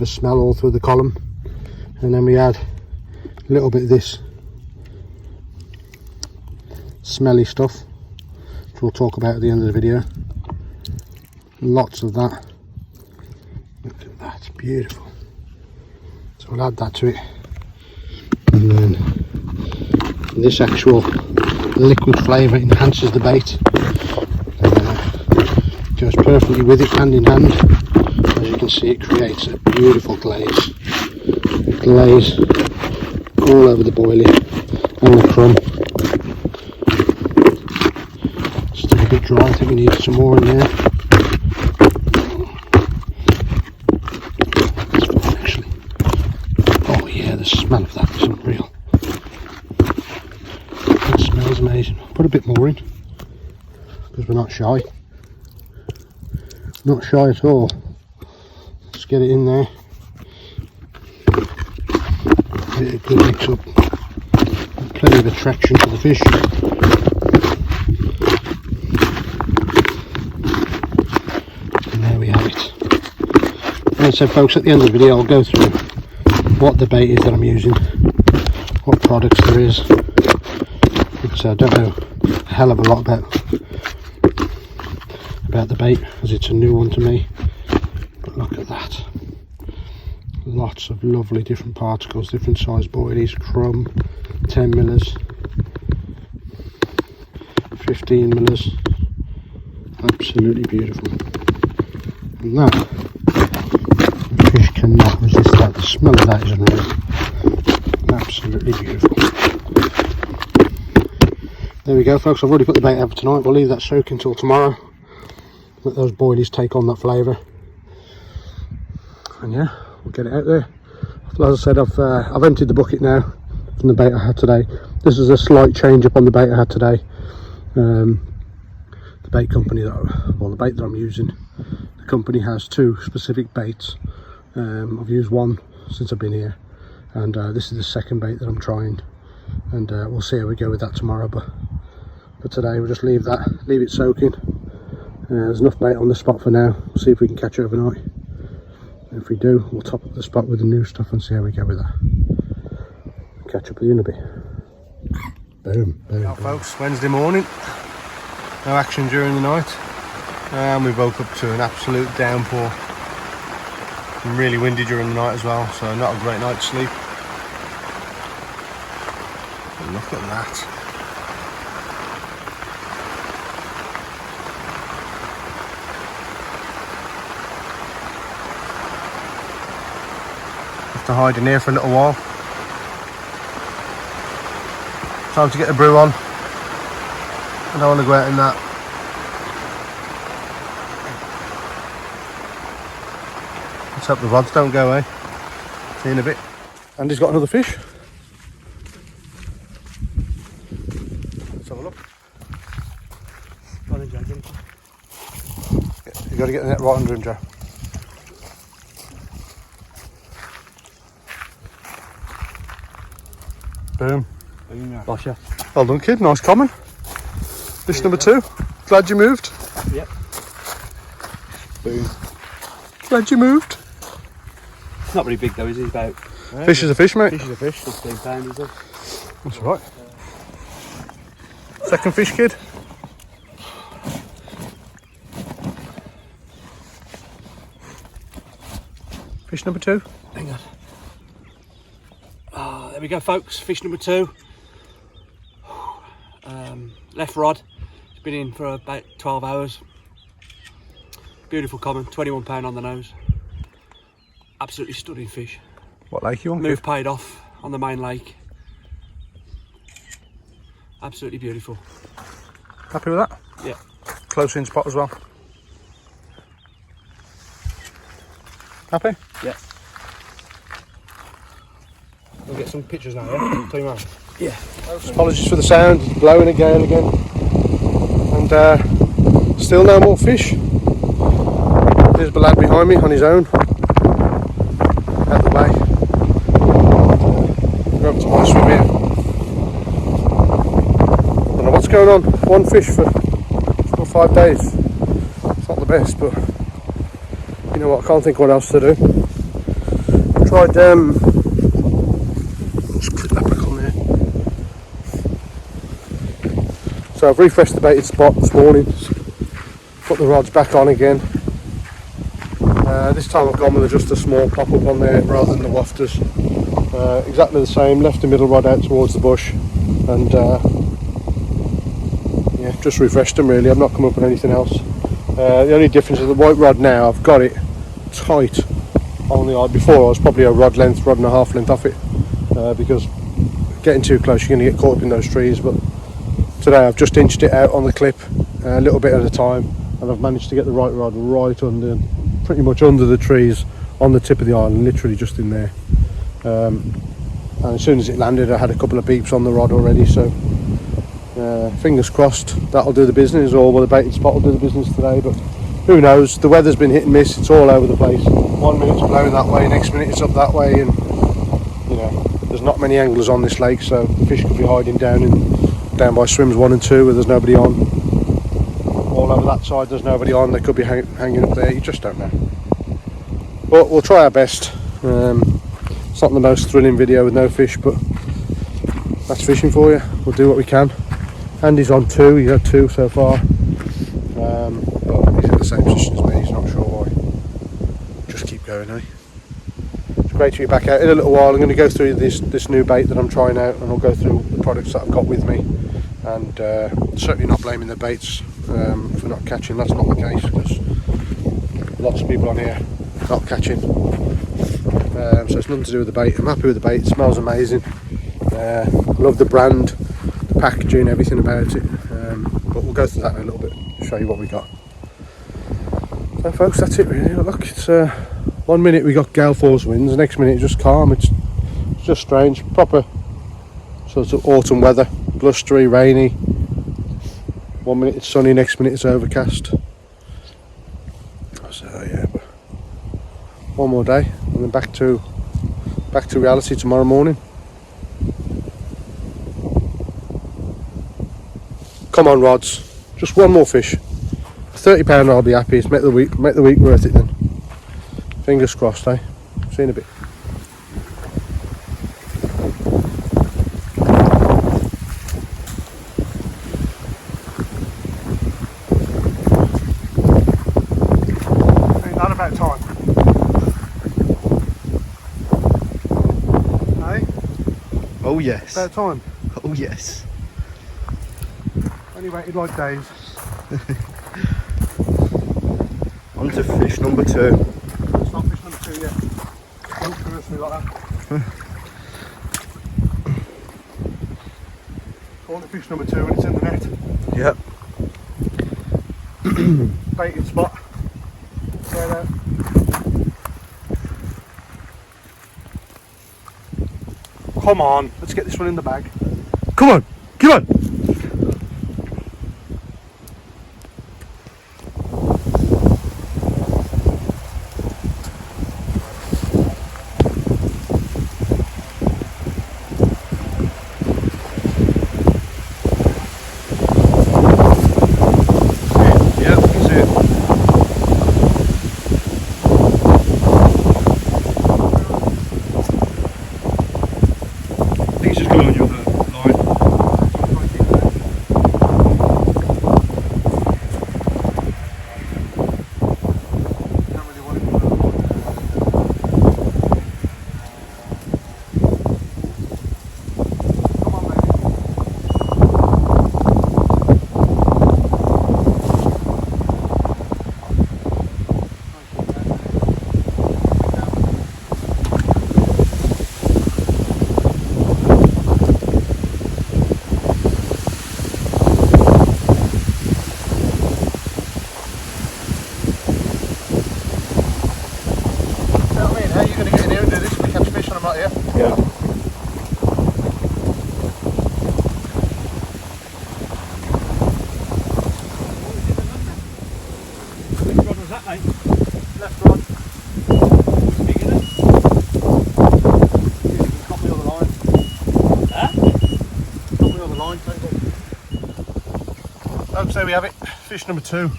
A: a smell all through the column. And then we add a little bit of this smelly stuff, which we'll talk about at the end of the video. Lots of that. Look at that, it's beautiful. So we'll add that to it, and then this actual liquid flavour enhances the bait. Goes perfectly with it, hand in hand. As you can see, it creates a beautiful glaze. Glaze all over the boilie and the crumb. Still a bit dry, I think we need some more in there. Actually, oh yeah, the smell of that is unreal. It smells amazing. Put a bit more in, because we're not shy. Not shy at all. just get it in there. Get a good mix up. Plenty of attraction to the fish. And there we have it. And so folks, at the end of the video I'll go through what the bait is that I'm using, what products there is. So I don't know a hell of a lot about the bait, as it's a new one to me. But look at that. Lots of lovely different particles, different size boilies, crumb, 10 millers, 15 millers. Absolutely beautiful. And that, the fish cannot resist that. The smell of that is unreal. Absolutely beautiful. There we go folks, I've already put the bait out for tonight. We'll leave that soaking till tomorrow. Let those boilies take on that flavour. And yeah, we'll get it out there. As I said, I've emptied the bucket now from the bait I had today. This is a slight change up on the bait I had today. The bait company the bait that I'm using, the company has two specific baits. I've used one since I've been here, and this is the second bait that I'm trying, and we'll see how we go with that tomorrow. But today we'll just leave it soaking. There's enough bait on the spot for now. We'll see if we can catch it overnight. And if we do, we'll top up the spot with the new stuff and see how we go with that. Catch up with you in a bit. Boom, boom,
D: Now
A: boom.
D: folks, Wednesday morning. No action during the night. And we woke up to an absolute downpour. And really windy during the night as well, so not a great night's sleep. But look at that. To hide in here for a little while. Time to get the brew on. I don't want to go out in that. Let's hope the rods don't go away. See you in a bit.
A: Andy's got another fish.
D: Let's have a look.
A: You got to get the net right under him, Joe. Boom.
B: Gotcha.
A: Well done, kid. Nice common. Fish number 2. Glad you moved.
B: Yep. Boom.
A: Glad you moved.
B: Not very big though, is he? About
A: Fish is a fish, mate.
B: fish is a fish, 15 pounds, is it?
A: That's right. Second fish, kid. Fish number 2.
B: Hang on. There we go folks, fish number 2. Left rod, it's been in for about 12 hours. Beautiful common, £21 on the nose. Absolutely stunning fish.
A: What lake you on?
B: Move paid off on the main lake. Absolutely beautiful.
A: Happy with that?
B: Yeah.
A: Close in spot as well. Happy?
B: Yeah.
D: We'll get some pictures now, yeah? Tell you what.
B: Yeah.
A: Apologies for the sound, it's blowing a gale again. And still no more fish. There's the lad behind me on his own. Out the way. Go up to my swim here. Don't know what's going on. One fish for 5 days. It's not the best, but you know what, I can't think what else to do. I tried just click that back on there. So I've refreshed the baited spot this morning, put the rods back on again. This time I've gone with just a small pop-up on there rather than the wafters. Exactly the same, left the middle rod out towards the bush, and yeah, just refreshed them really. I've not come up with anything else. The only difference is the white rod now, I've got it tight on the eye. Before I was probably a rod and a half length off it, because getting too close you're going to get caught up in those trees. But today I've just inched it out on the clip a little bit at a time, and I've managed to get the right rod right under, pretty much under the trees on the tip of the island, literally just in there. And as soon as it landed I had a couple of beeps on the rod already, so fingers crossed that'll do the business, or the baited spot will do the business today. But who knows, the weather's been hit and miss, it's all over the place. 1 minute it's blowing that way, next minute it's up that way, and you know, there's not many anglers on this lake, so fish could be hiding down by swims 1 and 2 where there's nobody on. All over that side there's nobody on, they could be hanging up there, you just don't know. But we'll try our best. It's not the most thrilling video with no fish, but that's fishing for you. We'll do what we can. Andy's on 2, he's had 2 so far. But he's in the same position as me, he's not sure why. Just keep going, eh? It's great to be back out. In a little while I'm going to go through this new bait that I'm trying out, and I'll go through the products that I've got with me. And certainly not blaming the baits for not catching, that's not the case, because lots of people on here not catching. So it's nothing to do with the bait. I'm happy with the bait, it smells amazing. Love the brand, the packaging, everything about it. But we'll go through that in a little bit, show you what we got. So folks, that's it really. Look, it's 1 minute we got gale force winds, the next minute it's just calm. It's just strange, proper sort of autumn weather, blustery, rainy. 1 minute it's sunny, next minute it's overcast. So yeah, but one more day and then back to reality tomorrow morning. Come on rods, just one more fish. £30 I'll be happy. It's make the week worth it then. Fingers crossed, eh? See you in a bit. Ain't that about time? Eh?
E: Oh yes.
A: About time.
E: Oh yes.
A: Only waited like days.
E: On to fish number 2.
A: It's not fish number 2 yet. Don't curse me like that. Call it fish number 2 when it's in the net.
E: Yep.
A: Baited spot. Right out. Come on, let's get this one in the bag.
E: Come on, come on.
A: Folks, there we have it, fish number 2.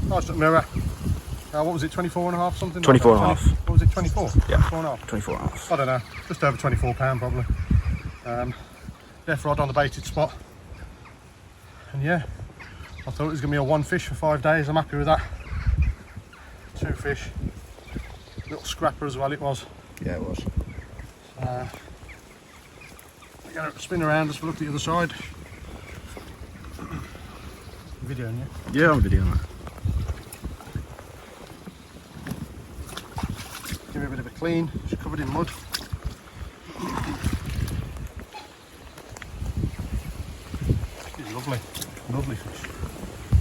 A: Nice little mirror. What was it, 24 and a half something?
E: 24 and a half.
A: What was it, 24?
E: Yeah.
A: 24 and a half.
E: 24 and a half.
A: I don't know, just over £24 probably. Left rod on the baited spot. And yeah, I thought it was going to be a 1 fish for 5 days, I'm happy with that. 2 fish. Little scrapper as well it was.
E: Yeah, it was.
A: We're going to spin around, let's look at the other side. Videoing you?
E: Yeah, I'm videoing that.
A: Give it a bit of a clean, it's covered in mud. It's lovely, lovely fish.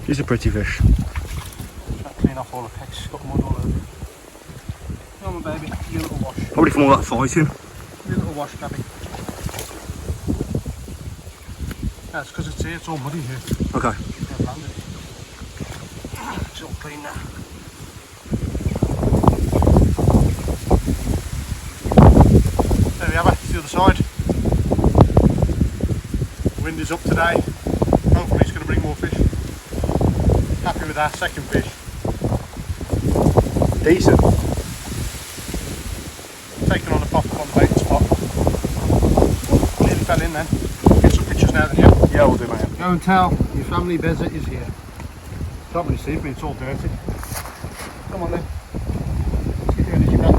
E: He's a pretty fish.
A: Try to clean off all the pecks, it's got mud all over. Come on baby, give you a little wash.
E: Probably from all that fighting.
A: Give you a little wash, Gabby. That's because it's here, it's all muddy here.
E: Okay.
A: Yeah, landed.
E: clean that.
D: There we have it, it's the other side. The wind is up today. Hopefully it's going to bring more fish. Happy with our second fish. Decent. Taking on a pop up on the bait spot. Nearly fell in then. Get some pictures now then, yeah?
E: Yeah, we'll do, mate.
D: Go and tell your family Bezza is here. Can't really see me, it's all dirty. Come on then. Let's get your energy back.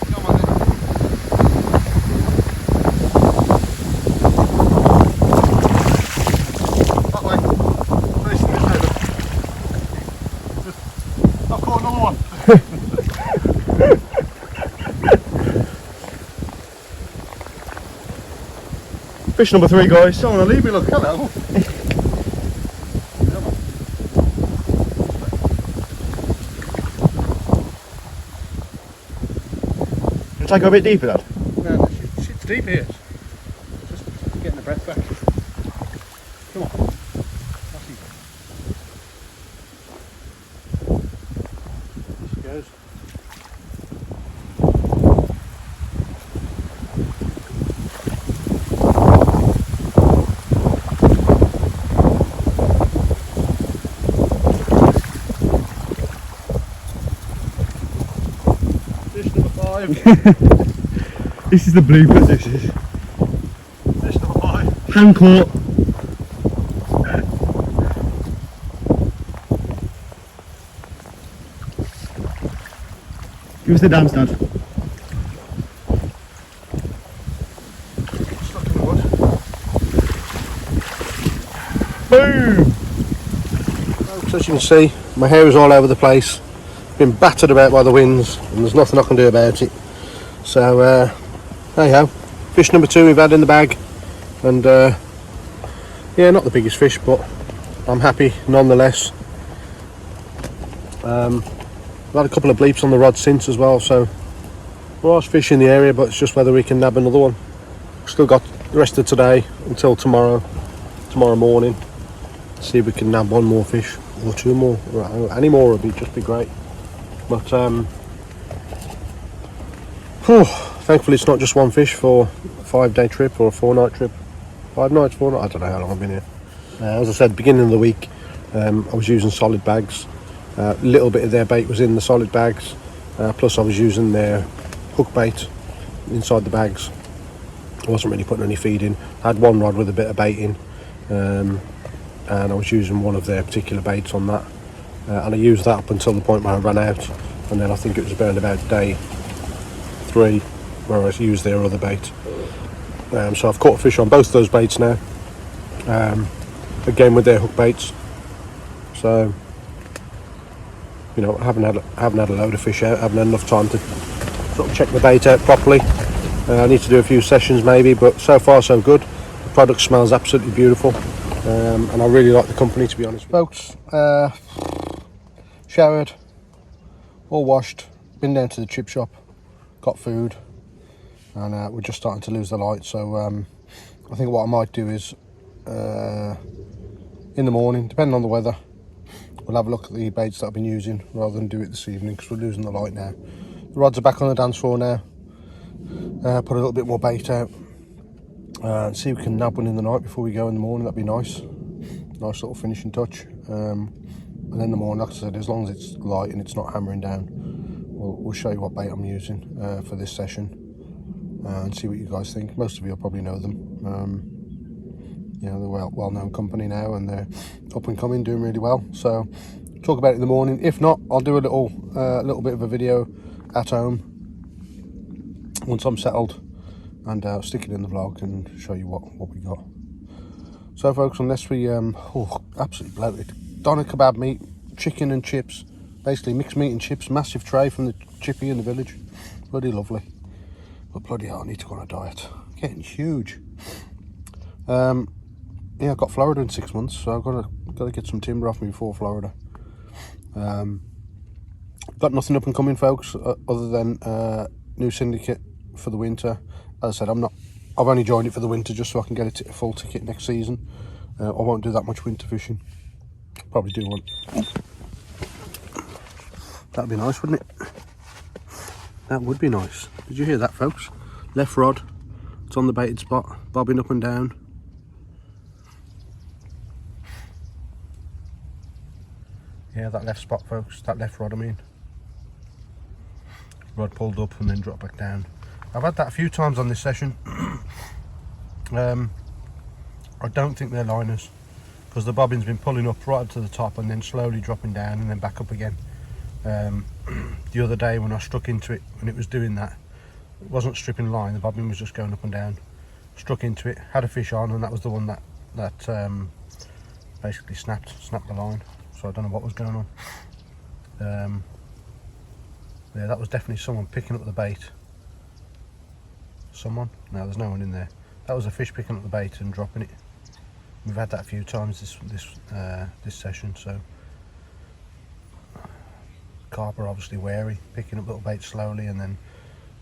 D: Come on then. That way. Facing this over. I've caught another one.
E: Fish number 3, guys.
D: Don't want to leave me, look. Hello.
E: Can I take her a bit deeper, Dad?
D: No, shit's deep here. Just getting the breath back. Come on. Off you go. There she goes. Fish number 5.
E: This is the bloopers, this is.
D: Fish number 5.
E: Hand caught. Give us the dance, Dad.
D: Stuck in the wood.
E: Boom!
A: So as you can see, my hair is all over the place. Been battered about by the winds, and there's nothing I can do about it. So there you go. Fish number 2 we've had in the bag, and yeah, not the biggest fish, but I'm happy nonetheless. I've had a couple of bleeps on the rod since as well, so there are fish in the area, but it's just whether we can nab another one. Still got the rest of today until tomorrow morning. See if we can nab one more fish or 2 more. Any more would just be great. But thankfully it's not just one fish for a 5-day trip or a 4-night trip. 5 nights, 4 nights, I don't know how long I've been here. As I said, beginning of the week, I was using solid bags. A little bit of their bait was in the solid bags, plus I was using their hook bait inside the bags. I wasn't really putting any feed in. I had one rod with a bit of bait in, and I was using one of their particular baits on that, and I used that up until the point where I ran out, and then I think it was around about day 3 where I used their other bait. So I've caught fish on both those baits now, again with their hook baits. So you know, I haven't had a load of fish out. I haven't had enough time to sort of check the bait out properly. I need to do a few sessions maybe, but so far so good. The product smells absolutely beautiful, and I really like the company, to be honest with you. Folks, showered, all washed, been down to the chip shop, got food, and we're just starting to lose the light. So I think what I might do is in the morning, depending on the weather, we'll have a look at the baits that I've been using rather than do it this evening, because we're losing the light now. The rods are back on the dance floor now. Put a little bit more bait out and see if we can nab one in the night before we go in the morning. That'd be nice little finishing touch. And then in the morning, like I said, as long as it's light and it's not hammering down, we'll show you what bait I'm using for this session, and see what you guys think. Most of you will probably know them. You know, they're well-known company now, and they're up and coming, doing really well. So talk about it in the morning. If not, I'll do a little bit of a video at home once I'm settled, and I'll stick it in the vlog and show you what we got. So folks, unless we absolutely bloated, doner kebab meat, chicken and chips, basically mixed meat and chips, massive tray from the chippy in the village, bloody lovely. But bloody hell, I need to go on a diet, getting huge. Yeah, I've got Florida in 6 months, so I've got to get some timber off me before Florida. Got nothing up and coming, folks, other than new syndicate for the winter. As I said, I've only joined it for the winter just so I can get a full ticket next season. I won't do that much winter fishing. Probably do one. That'd be nice, wouldn't it? That would be nice. Did you hear that, folks? Left rod, it's on the baited spot, bobbing up and down. Yeah, that left spot, folks, that left rod, I mean. Rod pulled up and then dropped back down. I've had that a few times on this session. I don't think they're liners, because the bobbin's been pulling up right up to the top and then slowly dropping down and then back up again. The other day when I struck into it, when it was doing that, it wasn't stripping line, the bobbin was just going up and down. Struck into it, had a fish on, and that was the one that basically snapped the line. So I don't know what was going on. Yeah, that was definitely someone picking up the bait. Someone? No, there's no one in there. That was a fish picking up the bait and dropping it. We've had that a few times this session, so carp are obviously wary, picking up little baits slowly and then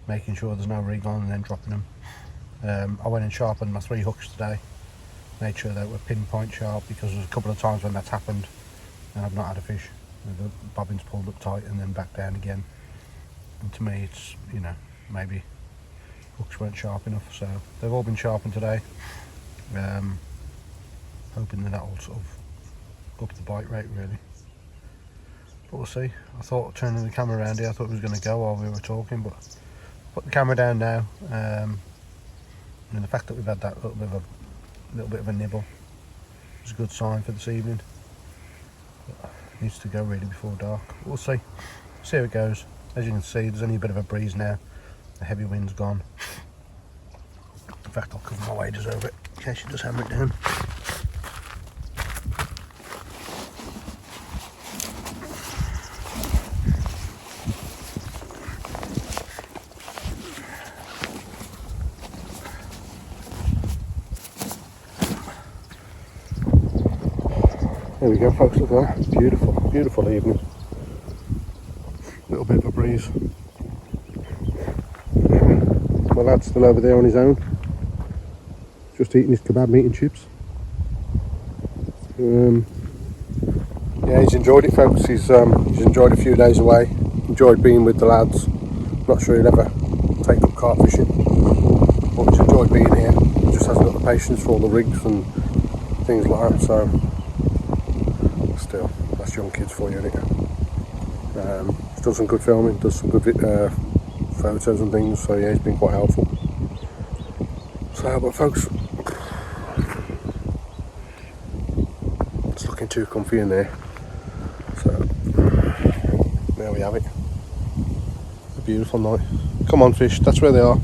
A: making sure there's no rig on and then dropping them. I went and sharpened my 3 hooks today, made sure they were pinpoint sharp, because there's a couple of times when that's happened and I've not had a fish. The bobbin's pulled up tight and then back down again. And to me, it's, you know, maybe hooks weren't sharp enough, so they've all been sharpened today. Hoping that will sort of up the bite rate really, but we'll see. I thought turning the camera around here, I thought it was going to go while we were talking, but put the camera down now. And the fact that we've had that little bit of a nibble is a good sign for this evening. But it needs to go really before dark. We'll see how it goes. As you can see, there's only a bit of a breeze now. The heavy wind's gone. In fact, I'll cover my waders over it in case it does hammer it down. There we go, folks, look at that. Beautiful, beautiful evening. Little bit of a breeze. My lad's still over there on his own, just eating his kebab meat and chips. Yeah, he's enjoyed it, folks. He's enjoyed a few days away, enjoyed being with the lads. Not sure he'll ever take up carp fishing, but he's enjoyed being here. He just hasn't got the patience for all the rigs and things like that, so still, that's young kids for you, isn't it? He's done some good filming, does some good photos and things, so yeah, he's been quite helpful. So, but folks, it's looking too comfy in there, so there we have it. A beautiful night. Come on, fish, that's where they are.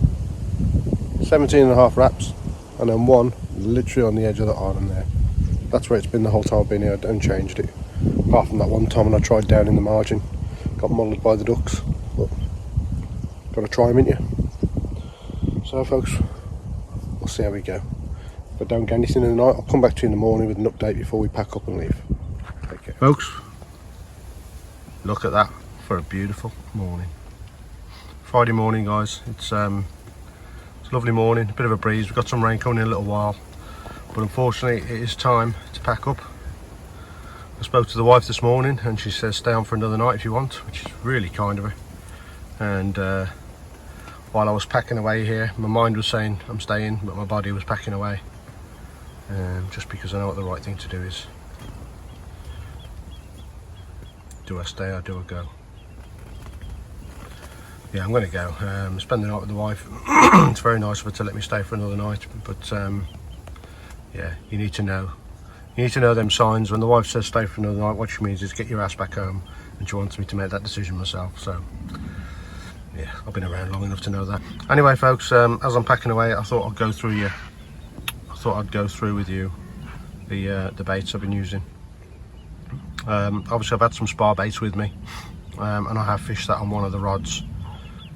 A: 17.5 wraps, and then one literally on the edge of the island there. That's where it's been the whole time I've been here. I haven't changed it, apart from that one time when I tried down in the margin, got muddled by the ducks, but got to try them, ain't you? So folks, we'll see how we go. If I don't get anything in the night, I'll come back to you in the morning with an update before we pack up and leave. Take care. Folks, look at that for a beautiful morning. Friday morning, guys. It's a lovely morning, a bit of a breeze. We've got some rain coming in a little while, but unfortunately it is time to pack up. I spoke to the wife this morning and she says stay on for another night if you want, which is really kind of her. And while I was packing away here, my mind was saying I'm staying, but my body was packing away, just because I know what the right thing to do is. Do I stay or do I go? Yeah, I'm going to go. Spend the night with the wife. It's very nice of her to let me stay for another night, but yeah, you need to know them signs. When the wife says stay for another night, what she means is get your ass back home, and she wants me to make that decision myself. So yeah, I've been around long enough to know that. Anyway, folks, as I'm packing away, I thought I'd go through with you the baits I've been using. Obviously I've had some spar baits with me, and I have fished that on one of the rods,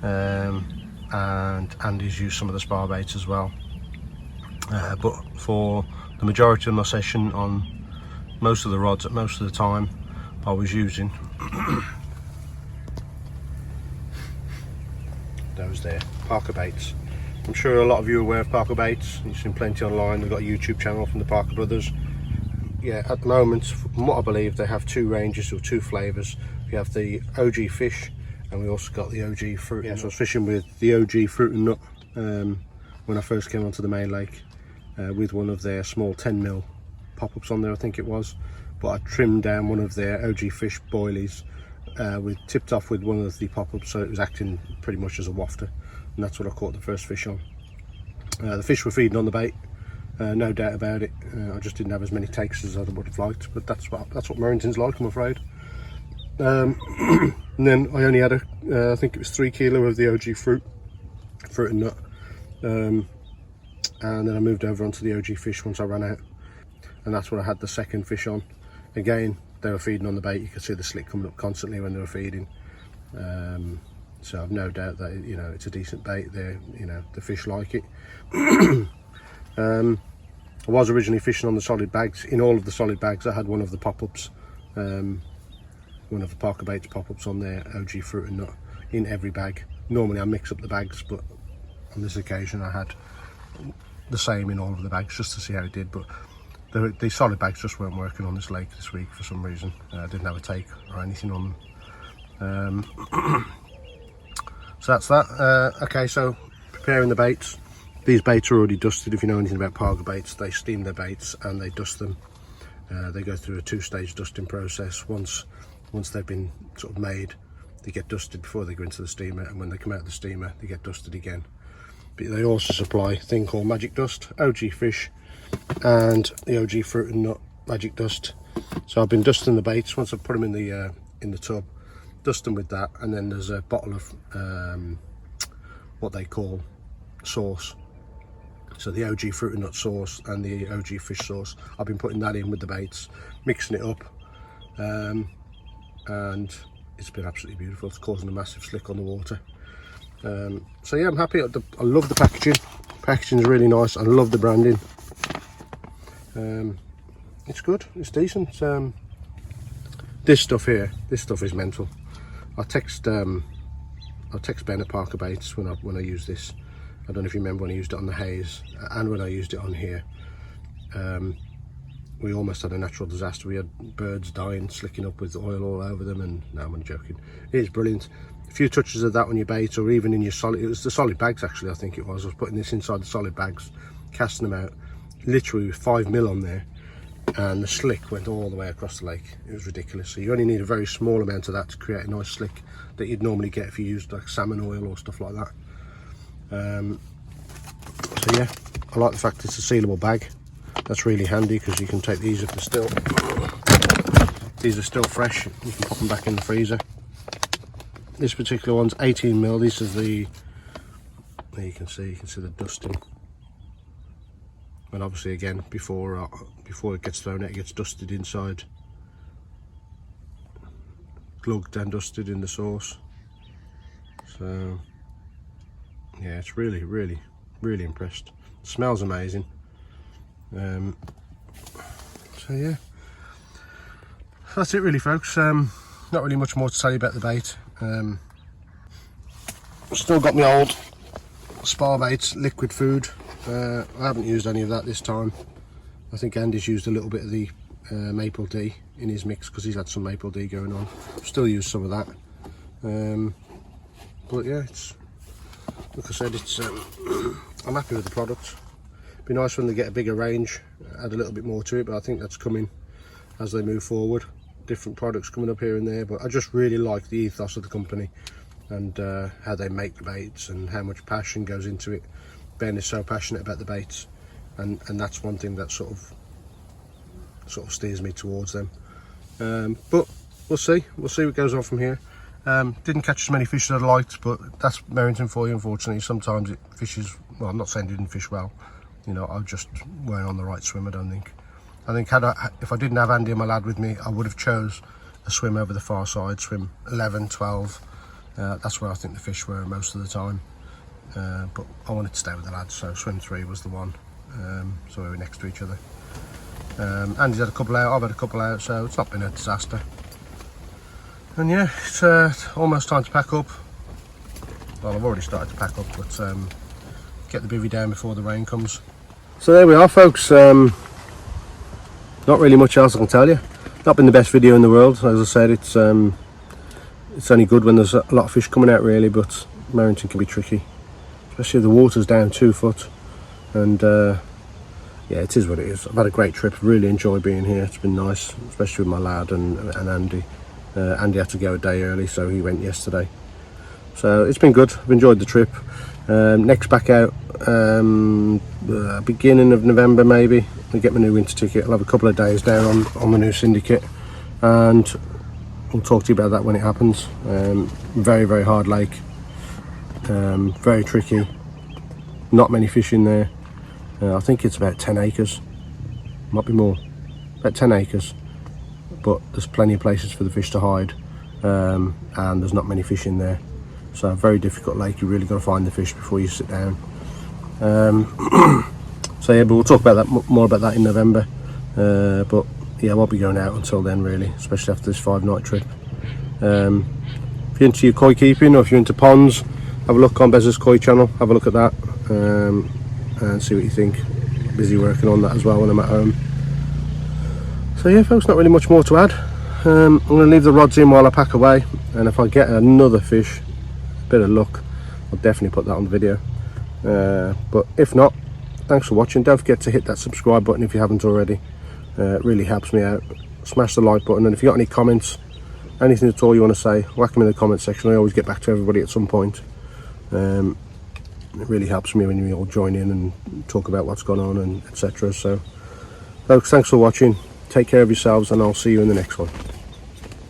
A: and Andy's used some of the spar baits as well, but for the majority of my session on most of the rods at most of the time I was using
D: those there, Parker baits. I'm sure a lot of you are aware of Parker baits. You've seen plenty online. They've got a YouTube channel from the Parker brothers. Yeah, at the moment, from what I believe, they have two ranges or two flavours. We have the OG fish, and we also got the OG fruit. Yeah, so I was fishing with the OG fruit and nut when I first came onto the main lake with one of their small 10mm pop-ups on there, I think it was. But I trimmed down one of their OG fish boilies tipped off with one of the pop-ups, so it was acting pretty much as a wafter, and that's what I caught the first fish on. The fish were feeding on the bait, no doubt about it. I just didn't have as many takes as I would have liked, but that's what Merrington's like, I'm afraid. And then I only had I think it was 3 kilo of the OG fruit and nut, and then I moved over onto the OG fish once I ran out, and that's what I had the second fish on. Again, they were feeding on the bait. You could see the slick coming up constantly when they were feeding, so I've no doubt that, you know, it's a decent bait. The fish like it. I was originally fishing on the solid bags. In all of the solid bags I had one of the pop-ups, one of the Parker baits pop-ups on there, OG fruit and nut, in every bag. Normally I mix up the bags, but on this occasion I had the same in all of the bags just to see how it did. But the solid bags just weren't working on this lake this week for some reason. I didn't have a take or anything on them. So that's that. Okay, so preparing the baits. These baits are already dusted. If you know anything about Parker baits, they steam their baits and they dust them. They go through a 2-stage dusting process. Once they've been sort of made, they get dusted before they go into the steamer, and when they come out of the steamer they get dusted again. But they also supply a thing called magic dust, OG fish and the OG fruit and nut magic dust. So I've been dusting the baits. Once I've put them in the tub, dust them with that, and then there's a bottle of what they call sauce. So the OG fruit and nut sauce and the OG fish sauce, I've been putting that in with the baits, mixing it up, and it's been absolutely beautiful. It's causing a massive slick on the water. So yeah, I'm happy. I love the packaging. Packaging is really nice. I love the branding. It's good. It's decent. This stuff here, this stuff is mental. I'll text Ben at Parker Baits when I use this. I don't know if you remember when I used it on the haze and when I used it on here. We almost had a natural disaster. We had birds dying, slicking up with oil all over them, and no, I'm only joking. It is brilliant. A few touches of that on your bait, or even in your solid, it was the solid bags actually, I think it was. I was putting this inside the solid bags, casting them out, literally with 5mm on there, and the slick went all the way across the lake. It was ridiculous. So you only need a very small amount of that to create a nice slick that you'd normally get if you used like salmon oil or stuff like that. So yeah, I like the fact it's a sealable bag. That's really handy because you can take these if they're still, these are still fresh, you can pop them back in the freezer. This particular one's 18mm. This is the, there you can see the dusting. And obviously again, before it gets thrown out, it gets dusted inside, glugged and dusted in the sauce. So yeah, it's really impressed. It smells amazing. So yeah, that's it really, folks. Not really much more to tell you about the bait. Still got my old spar bait, liquid food. I haven't used any of that this time. I think Andy's used a little bit of the maple D in his mix because he's had some maple D going on. Still use some of that. But yeah, it's, like I said, it's I'm happy with the product. Be nice when they get a bigger range, add a little bit more to it, but I think that's coming as they move forward. Different products coming up here and there, but I just really like the ethos of the company and how they make the baits and how much passion goes into it. Ben is so passionate about the baits, and that's one thing that sort of steers me towards them. But we'll see what goes on from here. Didn't catch as many fish as I liked, but that's Merrington for you, unfortunately. Sometimes it fishes, well, I'm not saying it didn't fish well, you know, I just weren't on the right swim, I don't think. I think if I didn't have Andy and my lad with me, I would have chose a swim over the far side, swim 11, 12. That's where I think the fish were most of the time. But I wanted to stay with the lads, so swim 3 was the one. So we were next to each other. Andy's had a couple out, I've had a couple out, so it's not been a disaster. And yeah, it's almost time to pack up. well, I've already started to pack up, but get the bivvy down before the rain comes. So there we are, folks. Not really much else I can tell you. Not been the best video in the world. As I said, it's only good when there's a lot of fish coming out, really, but Merrington can be tricky, especially if the water's down 2 foot. And yeah, it is what it is. I've had a great trip. Really enjoyed being here. It's been nice, especially with my lad and Andy. Andy had to go a day early, so he went yesterday. So it's been good. I've enjoyed the trip. Next back out, beginning of November maybe. I'll get my new winter ticket. I'll have a couple of days down on the new syndicate, and we'll talk to you about that when it happens. Very, very hard lake. Very tricky. Not many fish in there. I think it's about 10 acres. Might be more. About 10 acres. But there's plenty of places for the fish to hide, and there's not many fish in there. So a very difficult lake. You really got to find the fish before you sit down. So yeah, but we'll talk about that more about that in November. But yeah, I won't be going out until then, really, especially after this 5-night trip. If you're into your koi keeping, or if you're into ponds, have a look on Bez's Koi channel. Have a look at that, and see what you think. Busy working on that as well when I'm at home. So yeah, folks, not really much more to add. I'm going to leave the rods in while I pack away, and if I get another fish, bit of luck, I'll definitely put that on the video. But if not, thanks for watching. Don't forget to hit that subscribe button if you haven't already. It really helps me out. Smash the like button, and if you got any comments, anything at all you want to say, whack them in the comment section. I always get back to everybody at some point. It really helps me when you all join in and talk about what's gone on and etc. So folks, thanks for watching. Take care of yourselves, and I'll see you in the next one.